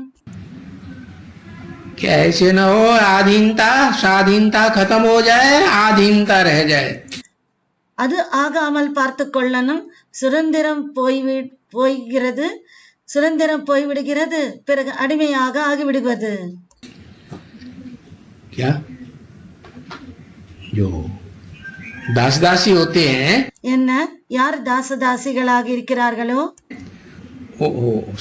कि ऐसे न हो आधीनता स्वाधीनता खत्म हो जाए, आधीनता रह जाए। அது ஆகாமல் பார்த்து கொள்ளணும். சுதந்திரம் போய்விடுகிறது, பிறகு அடிமையாக ஆகிவிடுவது. क्या जो दास दासी होते हैं என்ன யார் தாசதாசிகளாக இருக்கிறார்களோ वो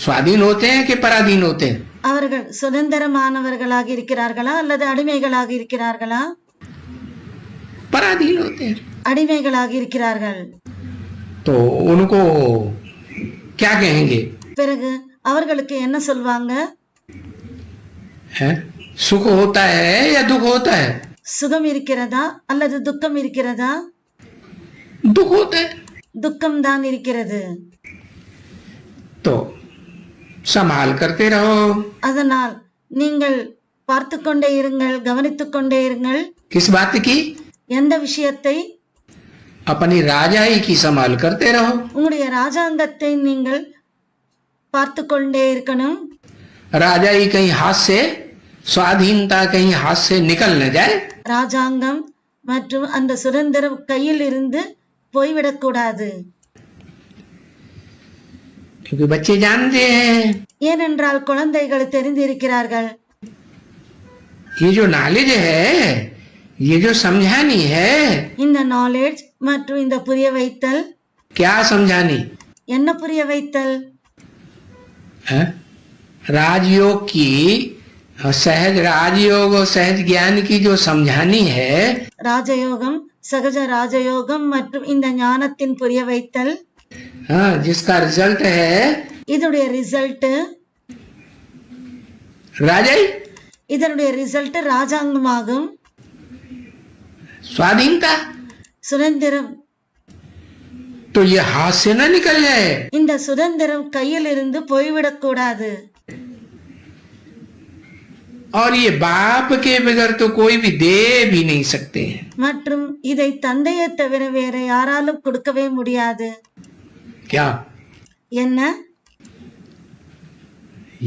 स्वाधीन होते हैं कि पराधीन होते हैं? அவர்கள் சுதந்திரமானவர்களாக இருக்கிறார்களா அல்லது அடிமைகளாக இருக்கிறார்களா? पराधीन होते हैं। அடிமைகளாக இருக்கிறார்கள். तो उनको क्या कहेंगे? பிறகு அவர்களுக்கு என்ன சொல்வாங்க? है? सुख होता है या दुख होता है? சுகம் இருக்கிறதா அல்லது துக்கம் இருக்கிறதா? दुख होता है। துக்கம் தான் இருக்கிறது. तो संभाल करते रहो। அதனால் நீங்கள் பார்த்து கொண்டே இருங்கள், கவனித்துக் கொண்டே இருங்கள். किस बात की? எந்த விஷயத்தை? अपनी राजाई की संभाल करते रहो। உங்களுடைய ராஜாங்கத்தை நீங்கள் பார்த்து கொண்டே இருக்கணும். राजाई कहीं हाथ से, स्वाधीनता कहीं हाथ से निकल न जाए। ராஜாங்கம் மற்றும் அந்த சுதந்திரம் கையில் இருந்து போய்விடக்கூடாது. क्योंकि बच्चे जानते हैं ஏனென்றால் குழந்தைகள் தெரிந்திருக்கிறார்கள். ये जो नॉलेज है, ये जो समझानी है, இந்த நாலேஜ் மற்றும் இந்த புரிய வைத்தல். क्या समझानी? என்ன புரிய வைத்தல்? राजयोग की सहज राजयोग और सहज ज्ञान की जो समझानी है, ராஜயோகம், சகஜ ராஜயோகம் மற்றும் இந்த ஞானத்தின் புரிய வைத்தல். हाँ, जिसका रिजल्ट है இதனுடைய ரிசல்ட் राजाई, இதனுடைய ரிசல்ட் ராஜாங்கமாகும். स्वाधीनता। சுதந்திரம். तो ये हाथ से ना निकल जाए। இந்த சுதந்திரம் கையில் இருந்து போய்விடக்கூடாது. और ये बाप के बगैर तो कोई भी दे भी नहीं सकते हैं। மற்றும் இதை தந்தையை தவிர வேற யாராலும் கொடுக்கவே முடியாது. क्या? என்ன?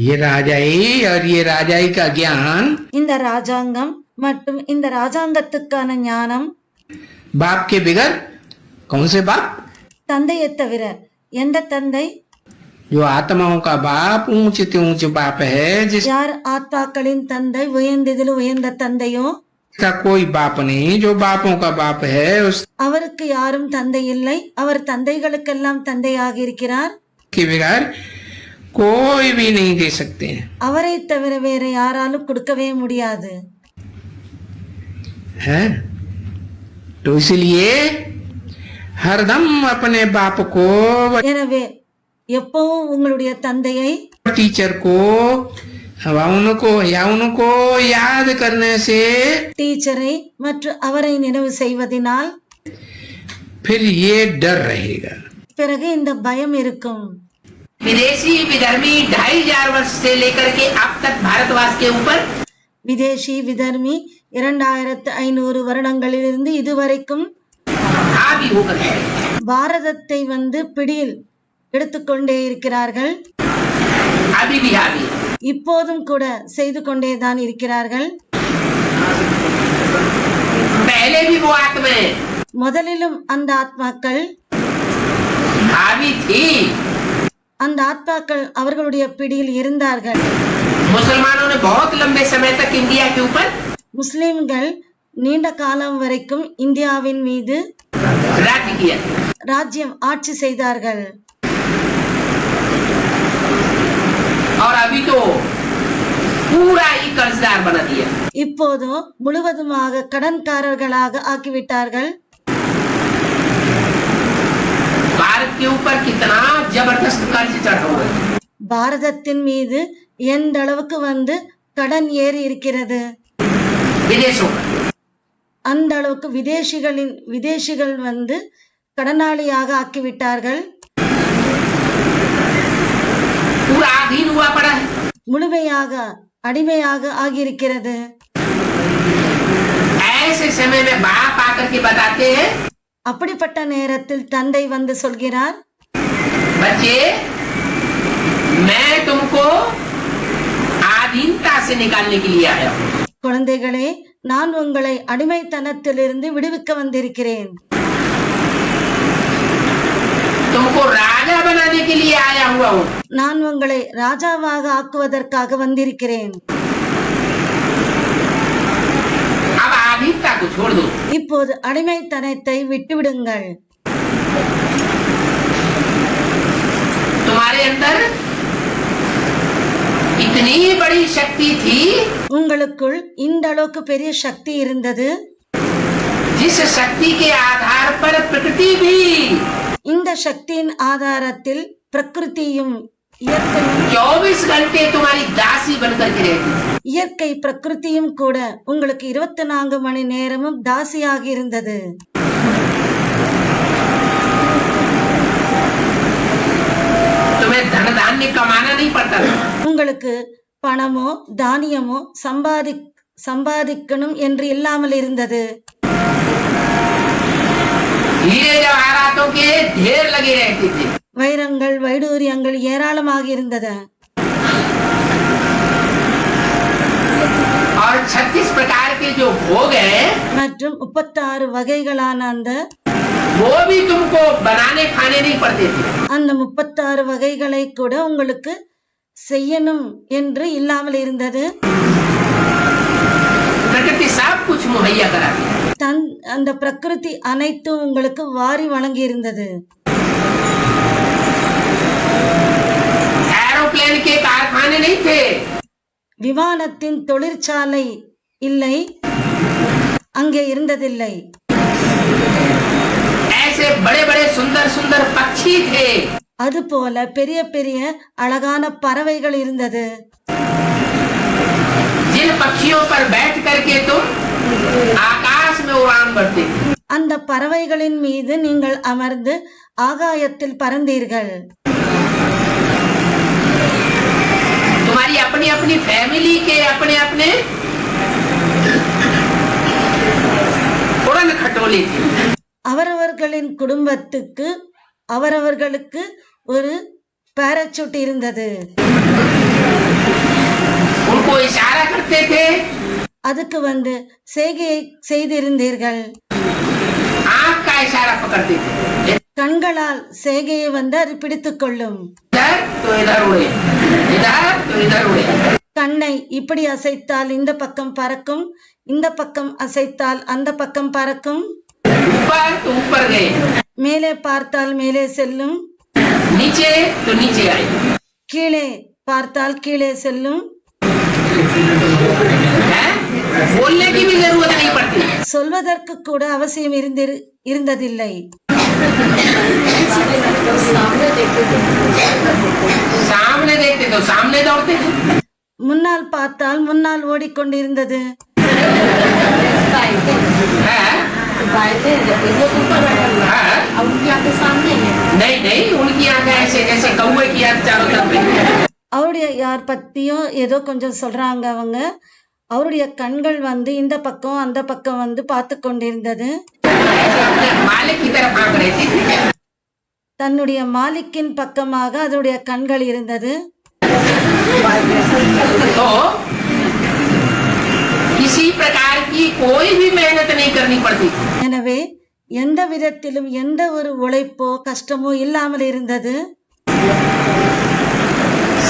ये राजाई और ये राजाई का ज्ञान இந்த ராஜாங்கம் மற்றும் இந்த ராஜாங்கத்துக்கான ஞானம் बाप के बिगर कौन से बाप? தந்தையை தவிர எந்த தந்தை? जो आत्माओं का बाप ऊंचे से ऊंचे बाप है, யார் ஆத்மாக்களின் தந்தை, உயர்ந்ததில் உயர்ந்த தந்தையோ जिसका कोई बाप नहीं, जो बापों का बाप है அவருக்கு யாரும் தந்தை இல்லை, அவர் தந்தைகளுக்கெல்லாம் தந்தையாக இருக்கிறார். उसके बिगर कोई भी नहीं दे सकते அவரை தவிர வேற யாராலும் கொடுக்கவே முடியாது. है तो इसलिए हरदम अपने बाप को, எனவே எப்பவும் உங்களுடைய தந்தையை, टीचर को उनको याद करने से டீச்சரை மற்றும் அவரை நினைவு செய்வதனால் फिर ये डर रहेगा. பிறகு இந்த பயம் இருக்கும். विदेशी विधर्मी 2500 वर्ष से लेकर के अब तक भारतवास के ऊपर விதேசி விதர்மி 2500 வருடங்களிலிருந்து இதுவரைக்கும் हावी होकर है। பாரதத்தை பிடியில் எடுத்துக்கொண்டே இருக்கிறார்கள். अभी भी हावी, இப்போதும் கூட செய்து கொண்டேதான் இருக்கிறார்கள். पहले भी वो आत्माएं முதலிலும் அந்த ஆத்மாக்கள் हावी थी। அந்த ஆத்மாக்கள் அவர்களுடைய பிடியில் இருந்தார்கள். मुसलमानों ने बहुत लंबे समय तक इंडिया के ऊपर முஸ்லிம்கள் நீண்ட காலம் வரைக்கும் இந்தியாவின் மீது राज्य किया ராஜ்யம் ஆட்சி செய்தார்கள். और अभी तो पूरा ही कर्जदार बना दिया। இப்போதோ முழுவதுமாக கடன்காரர்களாக ஆக்கிவிட்டார்கள். भारत के ऊपर कितना जबरदस्त कर्ज चढ़ा हुआ है। பாரதத்தின் மீது எந்த அளவுக்கு கடன் ஏறி இருக்கிறது. विदेशों का அந்த அளவுக்கு விதேசிகள் கடனாளியாக ஆக்கிவிட்டார்கள். पूरा अधीन हुआ पड़ा है। முழுமையாக அடிமையாக ஆகியிருக்கிறது. ऐसे समय में बाप आकर के बताते हैं, அப்படிப்பட்ட நேரத்தில் தந்தை சொல்கிறார், बच्चे मैं तुमको आधीनता से निकालने के लिए आया हूँ। குழந்தைகளே, நான் உங்களை அடிமைத்தனத்திலிருந்து விடுவிக்க வந்திருக்கிறேன். तुमको राजा बनाने के लिए आया हुआ हूँ। நான் உங்களை ராஜாவாக ஆக்குவதற்காக வந்திருக்கிறேன். अब आधीनता को छोड़ दो। இப்போது அடிமைத்தனத்தை விட்டுவிடுங்கள். तुम्हारे अंदर इतनी बड़ी शक्ति थी, உங்களுக்குள் இந்த அளவுக்கு பெரிய சக்தி இருந்தது. जिस शक्ति के आधार पर प्रकृति भी இந்த சக்தியின் ஆதாரத்தில் பிரகிருதியும் இயற்கையும் 24 घंटे तुम्हारी दासी बनकर के रहती थी। இயற்கை பிரகிருதியும் கூட உங்களுக்கு 24 மணி நேரமும் தாசியாக இருந்தது. तुम्हें धन धान्य कमाना नहीं पड़ता था। உங்களுக்கு பணமோ தானியமோ சம்பாதிக்கணும் என்று இல்லாமல் இருந்தது. हीरे जवाहरातों के ढेर लगे रहते थे। வைரங்கள் வைடூரியங்கள் ஏராளமாக இருந்தது. और 36 प्रकार के जो भोग है மற்றும் 36 வகைகளான वो भी तुमको बनाने खाने नहीं पड़ते थे। அந்த 36 வகைகளை கூட உங்களுக்கு செய்யணும் என்று இல்லாமல் இருந்தது. प्रकृति सब कुछ मुहैया करा दी। அந்த பிரகிருதி அனைத்தும் உங்களுக்கு வாரி வழங்கி இருந்தது. एरोप्लेन के कारखाने नहीं थे। விமானத்தின் தொழிற்சாலை இல்லை, அங்கே இருந்ததில்லை. ऐसे बड़े बड़े सुंदर सुंदर पक्षी थे। அதுபோல பெரிய பெரிய அழகான பறவைகள் இருந்தது. जिन पक्षियों पर बैठ करके तुम आकाश में उड़ान भरते थे। அந்த பறவைகளின் மீது நீங்கள் அமர்ந்து ஆகாயத்தில் பறந்தீர்கள். तुम्हारी अपनी अपनी फैमिली के अपने अपने उड़न खटोले थे। அவரவர்களின் குடும்பத்துக்கு அவரவர்களுக்கு ஒரு பாராசூட் இருந்தது. उनको इशारा करते थे, அதுக்கு செய்கையை செய்திருந்தீர்கள். आंख का इशारा पकड़ते थे, கண்களால் செய்கையை அது பிடித்துக் கொள்ளும். इधर तो इधर उड़े, इधर तो इधर उड़े. கண்ணை இப்படி அசைத்தால் இந்த பக்கம் பறக்கும், இந்த பக்கம் அசைத்தால் அந்த பக்கம் பறக்கும். ऊपर तो ऊपर गए, மேலே பார்த்தால் மேலே செல்லும், नीचे तो नीचे आए. கீழே பார்த்தால் கீழே செல்லும். हैं? बोलने की भी जरूरत नहीं पड़ती. சொல்வதற்கு கூட அவசியம் இருந்ததில்லை. सामने देखते तो सामने दौड़ते थे. முன்னால் பார்த்தால் முன்னால் ஓடிக்கொண்டிருந்தது. हैं? नहीं नहीं, उनकी आंखें ऐसे जैसे कौवे की आंख चारों तरफ है. அவருடைய யார் பத்தியும் ஏதோ கொஞ்சம் சொல்றாங்க அவங்க. அவருடைய கண்கள் இந்த பக்கம் அந்த பக்கம் பார்த்து கொண்டிருந்தது. मालिक की तरफ आंख रहती थी. தன்னுடைய மாலிக்கின் பக்கமாக அதனுடைய கண்கள் இருந்தது. तो किसी प्रकार की कोई भी मेहनत नहीं करनी पड़ती. எனவே எந்த விதத்திலும் எந்த ஒரு உழைப்போ கஷ்டமோ இல்லாமல் இருந்தது.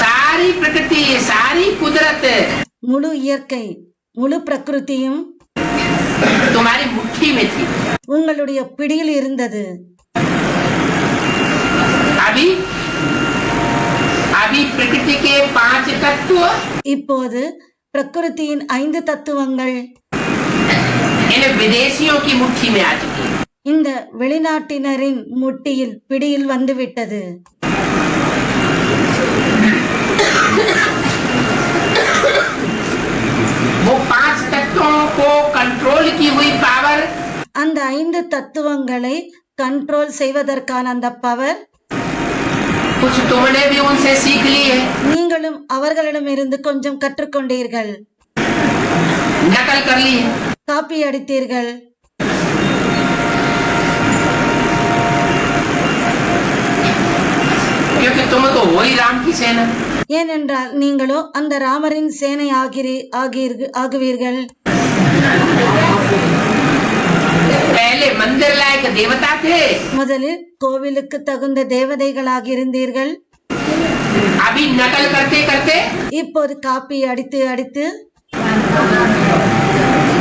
सारी प्रकृति, सारी कुदरत முழு இயற்கை, முழு பிரகிருதியும் तुम्हारी मुट्ठी में थी. உங்களுடைய பிடியில் இருந்தது. अभी अभी प्रकृति के 5 तत्व இப்போது பிரகிருதியின் 5 தத்துவங்கள் इन विदेशियों की मुट्ठी में आ चुकी है. இந்த வெளிநாட்டினரின் முட்டியில் பிடியில் வந்துவிட்டது. वो 5 तत्वों को कंट्रोल की हुई पावर அந்த 5 தத்துவங்களை கண்ட்ரோல் செய்வதற்கான அந்த பவர் कुछ तुमने भी उनसे सीख ली है. நீங்களும் அவர்களிடமிருந்து கொஞ்சம் கற்றுக்கொண்டீர்கள், नकल कर ली है. காப்பி அடித்தீர்கள். क्योंकि तुम तो वही राम की सेना. ஏனென்றால் நீங்களோ அந்த ராமரின் சேனை ஆகுவீர்கள். पहले मंदिर लायक देवता थे, முதலில் கோவிலுக்கு தகுந்த தேவதைகளாக இருந்தீர்கள். अभी नकल करते करते இப்போது காப்பி அடித்து அடித்து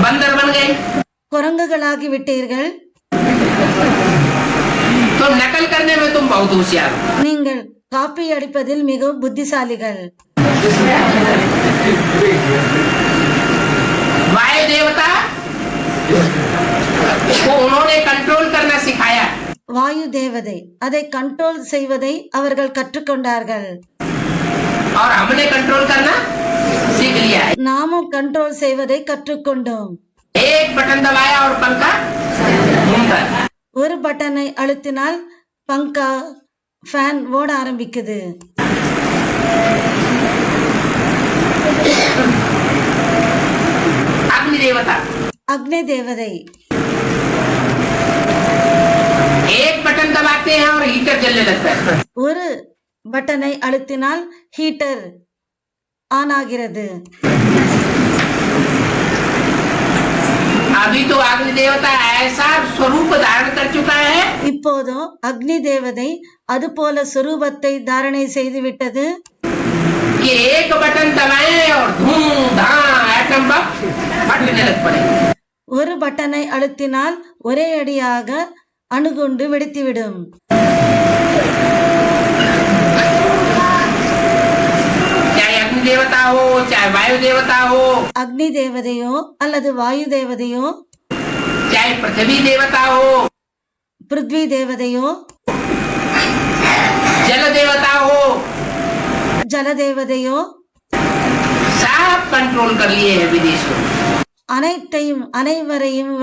बंदर बन गए. குரங்குகளாகி விட்டீர்கள். तो नकल करने में तुम बहुत होशियार हो. நீங்கள் காப்பி அடிப்பதில் மிகவும் புத்திசாலிகள். वायु देवता को उन्होंने कंट्रोल करना सिखाया. வாயு தேவதை அதை கண்ட்ரோல் செய்வதை அவர்கள் கற்றுக்கொண்டார்கள். और हमने कंट्रोल करना सीख लिया है. நாமும் கண்ட்ரோல் செய்வதை கற்றுக்கொண்டோம். एक बटन दबाया और पंखा घूमता है. ஒரு பட்டனை அழுத்தினால் பங்கா ஃபேன் ஓட ஆரம்பிக்குது. अग्नि देवता அக்னி தேவதை एक बटन दबाते हैं और हीटर जलने लगता है. ஒரு பட்டனை அழுத்தினால் ஹீட்டர் ஆன் ஆகிறது. अभी तो अग्नि देवता ऐसा स्वरूप धारण कर चुका है இப்போதோ அக்னி தேவதை அது போல சுரூபத்தை தாரணை செய்து விட்டது. कि एक बटन दबाएं और धूम धाम एटम बम फटने लग पड़े. ஒரு பட்டனை அழுத்தினால் ஒரே அடியாக அணுகுண்டு வெடித்துவிடும். चाहे अग्नि देवता हो, चाहे वायु देवता हो, அக்னி தேவதையோ அல்லது வாயு தேவதையோ, चाहे पृथ्वी देवता हो, பிருத்வி தேவதையோ, जल देवता हो, ஜல தேவதையோ, सब कंट्रोल कर लिए हैं विदेशों. அனைத்தையும் அனைவரையும்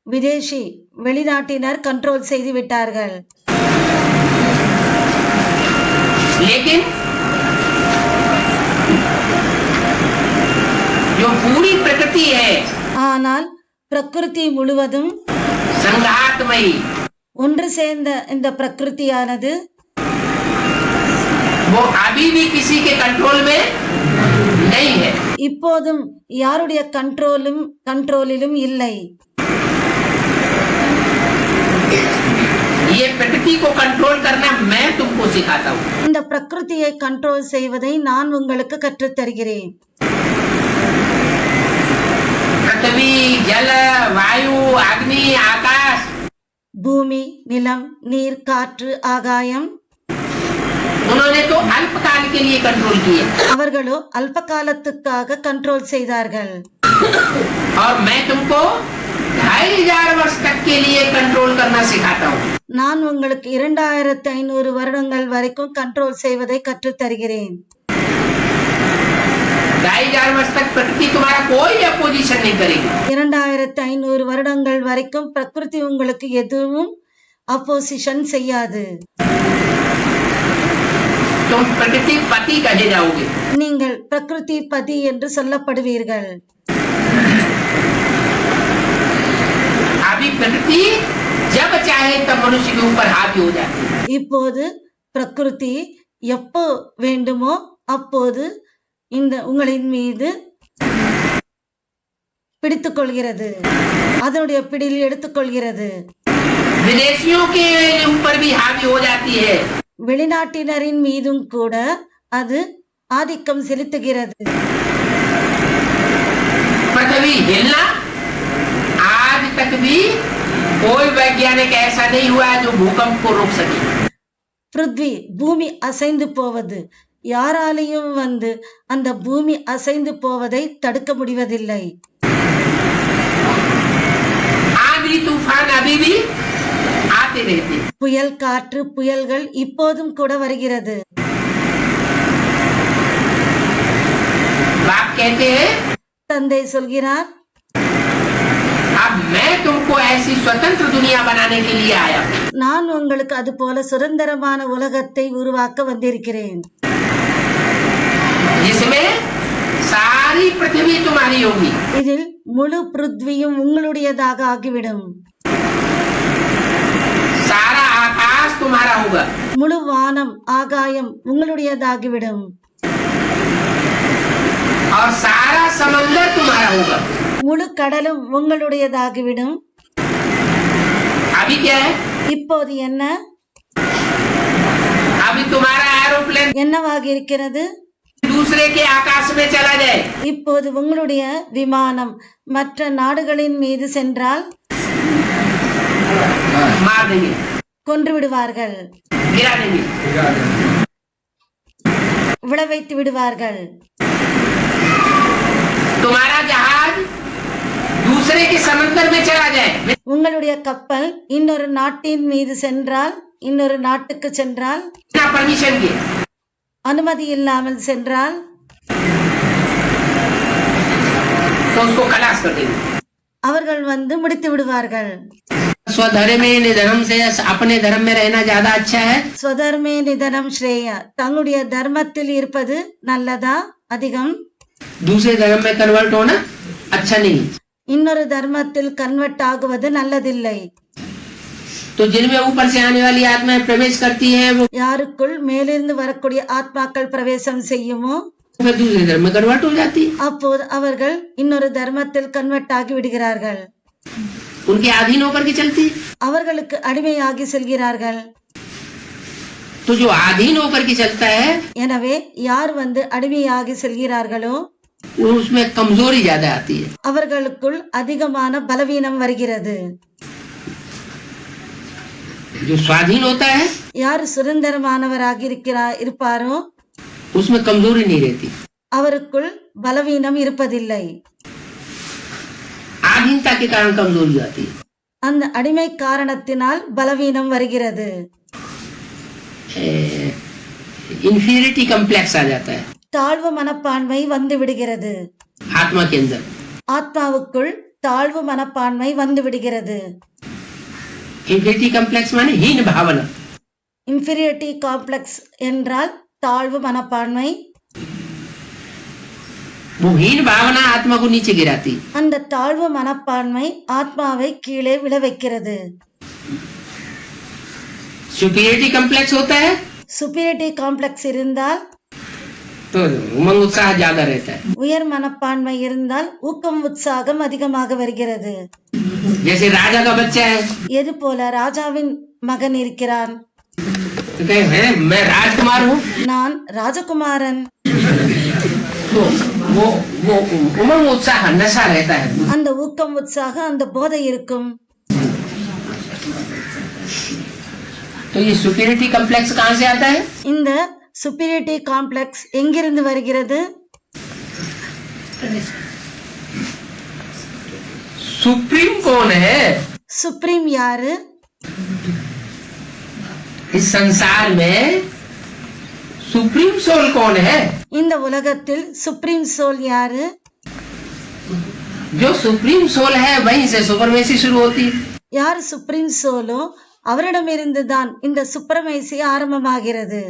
விதேசி வெளிநாட்டினர் கண்ட்ரோல் செய்து விட்டார்கள். लेकिन जो पूरी प्रकृति है ஆனால் பிரகிருதி முழுவதும் संघातमयी, ஒன்று சேர்ந்த இந்த பிரகிருதியானது वो अभी भी किसी के कंट्रोल में नहीं है। இப்போதும் யாருடைய கண்ட்ரோலிலும் இல்லை. ये प्रकृति को कंट्रोल करना मैं तुमको सिखाता हूँ। இந்த பிரகிருதியை கண்ட்ரோல் செய்வதை நான் உங்களுக்கு கற்றுத் தருகிறேன். पृथ्वी, जल, वायु, अग्नि, आकाश, பூமி, நிலம், நீர், காற்று, ஆகாயம் उन्होंने तो अल्प काल के लिए कंट्रोल किए அவர்களோ அல்ப காலத்துக்காக கண்ட்ரோல் செய்தார்கள். और मैं तुमको 2500 वर्ष तक के लिए कंट्रोल करना सिखाता हूँ। நான் உங்களுக்கு 2500 வருடங்கள் வரைக்கும் கண்ட்ரோல் செய்வதை கற்றுத் தருகிறேன். 2500 वर्ष तक प्रकृति तुम्हारा कोई अपोजिशन नहीं करेगी। 2500 வருடங்கள் வரைக்கும் பிரகிருதி உங்களுக்கு எதுவும் அப்போசிஷன் செய்யாது. तुम प्रकृति पति कहे जाओगे। நீங்கள் பிரகிருதி பதி என்று சொல்லப்படுவீர்கள். अभी प्रकृति जब चाहे तब मनुष्य के ऊपर हावी हो जाती है। இப்போது பிரகிருதி எப்போ வேண்டுமோ அப்போது இந்த உங்களின் மீது பிடித்துக் கொள்கிறது, அதனுடைய பிடியில் எடுத்துக்கொள்கிறது. विदेशियों के ऊपर भी हावी हो जाती है। வெளிநாட்டினரின் மீதும் கூட அது ஆதிக்கம் செலுத்துகிறது. पृथ्वी हिलना आज तक भी कोई वैज्ञानिक ऐसा नहीं हुआ है जो भूकंप को रोक सके। பிருத்வி பூமி அசைந்து போவது யாராலையும் அந்த பூமி அசைந்து போவதை தடுக்க முடிவதில்லை. आंधी तूफान अभी भी आते रहते हैं। புயல், காற்று, புயல்கள் இப்போதும் கூட வருகிறது. बाप कहते हैं தந்தை சொல்கிறார், अब मैं तुमको ऐसी स्वतंत्र दुनिया बनाने के लिए आया हूँ நான் உங்களுக்கு அது போல சுதந்திரமான உலகத்தை உருவாக்க வந்திருக்கிறேன். जिसमें सारी पृथ्वी तुम्हारी होगी। இதில் முழு பிருத்வியும் உங்களுடையதாக ஆகிவிடும். सारा आकाश तुम्हारा होगा। முழு வானம், ஆகாயம் உங்களுடையதாகிவிடும். और सारा समंदर तुम्हारा होगा। முழு கடலும் உங்களுடையதாகிவிடும். अभी क्या है? இப்போது என்ன? अभी तुम्हारा एरोप्लेन என்னவாக இருக்கிறது? दूसरे के आकाश में चला जाए, இப்போது உங்களுடைய விமானம் மற்ற நாடுகளின் மீது சென்றால் मार देंगे, கொன்று விடுவார்கள், गिरा देंगे। விழவைத்து விடுவார்கள். तुम्हारा जहाज दूसरे के समंदर में चला जाए, உங்களுடைய கப்பல் இன்னொரு நாட்டின் மீது சென்றால், இன்னொரு நாட்டுக்கு சென்றால், बिना परमिशन के, அனுமதி இல்லாமல் சென்றால் तो उसको खलास कर देंगे। அவர்கள் முடித்து விடுவார்கள். स्वधर्म में निधर्म से अपने धर्म में रहना ज्यादा अच्छा है। ஸ்வதர்மே நிதனம் ஸ்ரேயா, தங்களுடைய தர்மத்தில் இருப்பது நல்லதா அதிகம்? दूसरे धर्म में कन्वर्ट होना अच्छा नहीं। இன்னொரு தர்மத்தில் கன்வெர்ட் ஆகுவது நல்லதில்லை. तो जिनमें ऊपर से आने वाली आत्माएं प्रवेश करती हैं वो யாருக்குள் மேலிருந்து வரக்கூடிய ஆத்மாக்கள் பிரவேசம் செய்யுமோ फिर दूसरे धर्म में कन्वर्ट हो जाती है। அப்போது அவர்கள் இன்னொரு தர்மத்தில் கன்வெர்ட் ஆகி விடுகிறார்கள். उनके अधीन होकर के चलती है। அவர்களுக்கு அடிமையாகி செல்கிறார்கள். तो जो अधीन होकर के चलता है எனவே யார் அடிமையாகி செல்கிறார்களோ उसमें कमजोरी ज्यादा आती है। அவர்களுக்குள் அதிகமான பலவீனம் வருகிறது. जो स्वाधीन होता है யார் சுதந்திரமானவராக இருப்பாரோ उसमें कमजोरी नहीं रहती। அவருக்குள் பலவீனம் இருப்பதில்லை. आधीनता के कारण कमजोरी आती है। அந்த அடிமை காரணத்தினால் பலவீனம் வருகிறது. इंफीरियरिटी कम्प्लेक्स आ जाता है தாழ்வு மனப்பான்மை விடுகிறது. आत्मा के अंदर। ஆத்மாவுக்குள் தாழ்வு மனப்பான்மை விடுகிறது. इंफीरियरिटी कम्प्लेक्स माने हीन भावना। இன்ஃபீரியாரிட்டி காம்ப்ளெக்ஸ் என்றால் தாழ்வு மனப்பான்மை. वो हीन भावना आत्मा को नीचे गिराती। அந்த தாழ்வு மனப்பான்மை ஆத்மாவை கீழே விழ வைக்கிறது. सुपीरियरिटी कम्प्लेक्स होता है சுப்பீரிட்டி காம்ப்ளெக்ஸ் இருந்தால் तो उमंग उत्साह ज्यादा रहता है। உயர் மனப்பான்மை இருந்தால் ஊக்கம் உற்சாகம் அதிகமாக வருகிறது. जैसे राजा का बच्चा है எது போல ராஜாவின் மகன் இருக்கிறான், तो कहे हैं मैं राजकुमार हूँ, நான் ராஜகுமாரன். तो वो उमंग उत्साह नशा रहता है। அந்த ஊக்கம் உற்சாகம் அந்த போதை இருக்கும். तो ये सुपीरियरिटी कॉम्प्लेक्स कहाँ से आता है? இந்த சுப்பீரிட்டி காம்ப்ளெக்ஸ் எங்கிருந்து வருகிறது? सुप्रीम कौन है? சுப்ரீம் யாரு? इस संसार में सुप्रीम सोल कौन है? இந்த உலகத்தில் சுப்ரீம் சோல் யாரு? जो सुप्रीम सोल है वहीं से सुपरमेसी शुरू होती है। யார் சுப்ரீம் சோலோ அவரிடமிருந்து தான் இந்த சுப்ரமேசி ஆரம்பமாகிறது.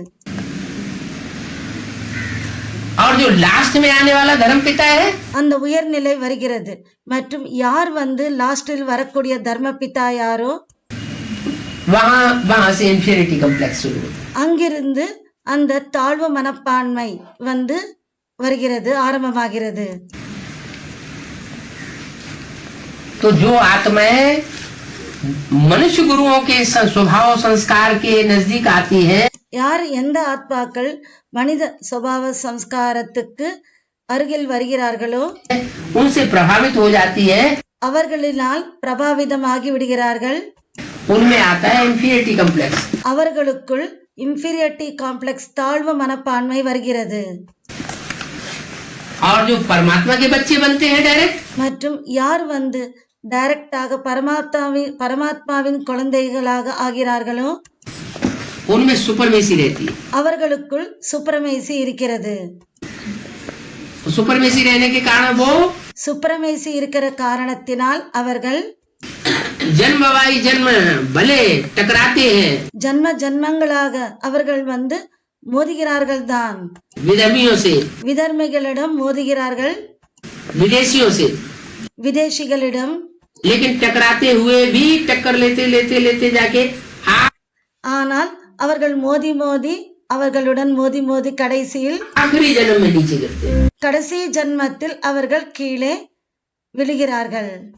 और जो लास्ट में आने वाला धर्म पिता है அந்த உயர்நிலை வருகிறது. மற்றும் யார் வந்து லாஸ்டில் வரக்கூடிய தர்மபிதா யாரோ वहाँ से इंफीरियरिटी कॉम्प्लेक्स शुरू होता है। அங்கிருந்து அந்த தாழ்வு மனப்பான்மை வந்து வருகிறது, ஆரம்பமாகிறது. तो जो आत्माएं मनुष्य गुरुओं के स्वभाव संस्कार के नजदीक आती है, யார் எந்த ஆத்மாக்கள் மனித சுபாவ சம்ஸ்காரத்துக்கு அருகில் வருகிறார்களோ उनसे प्रभावित हो जाती है, அவர்களினால் பிரபாவிதமாகி விடுகிறார்கள். उनमें आता है इंफीरियरिटी कॉम्प्लेक्स। அவர்களுக்குள் இன்ஃபீரியாரிட்டி காம்ப்ளெக்ஸ் தாழ்வு மனப்பான்மை வருகிறது. और जो परमात्मा के बच्चे बनते हैं डायरेक्ट, மற்றும் யார் வந்து டைரக்டாக பரமாத்மாவின் குழந்தைகளாக ஆகிறார்களோ उनमें सुपरमेसी रहती है। அவர்களுக்குள் சுப்ரமேசி இருக்கிறது. सुपरमेसी रहने के कारण वो சுப்ரமேசி இருக்கிற காரணத்தினால் அவர்கள் जन्म वाई जन्म भले टकराते हैं ஜன்ம ஜன்மங்களாக அவர்கள் வந்து மோதுகிறார்கள் தான். विधर्मियों से, விதர்மிகளிடம் மோதுகிறார்கள், विदेशियों से, விதேசிகளிடம். लेकिन टकराते हुए भी टक्कर लेते लेते लेते जाके ஆனால் அவர்கள் மோதி மோதி அவர்களுடன் மோதி மோதி கடைசியில் आखिरी जन्म में नीचे गिरते हैं। கடைசி ஜன்மத்தில் அவர்கள் கீழே விழுகிறார்கள்.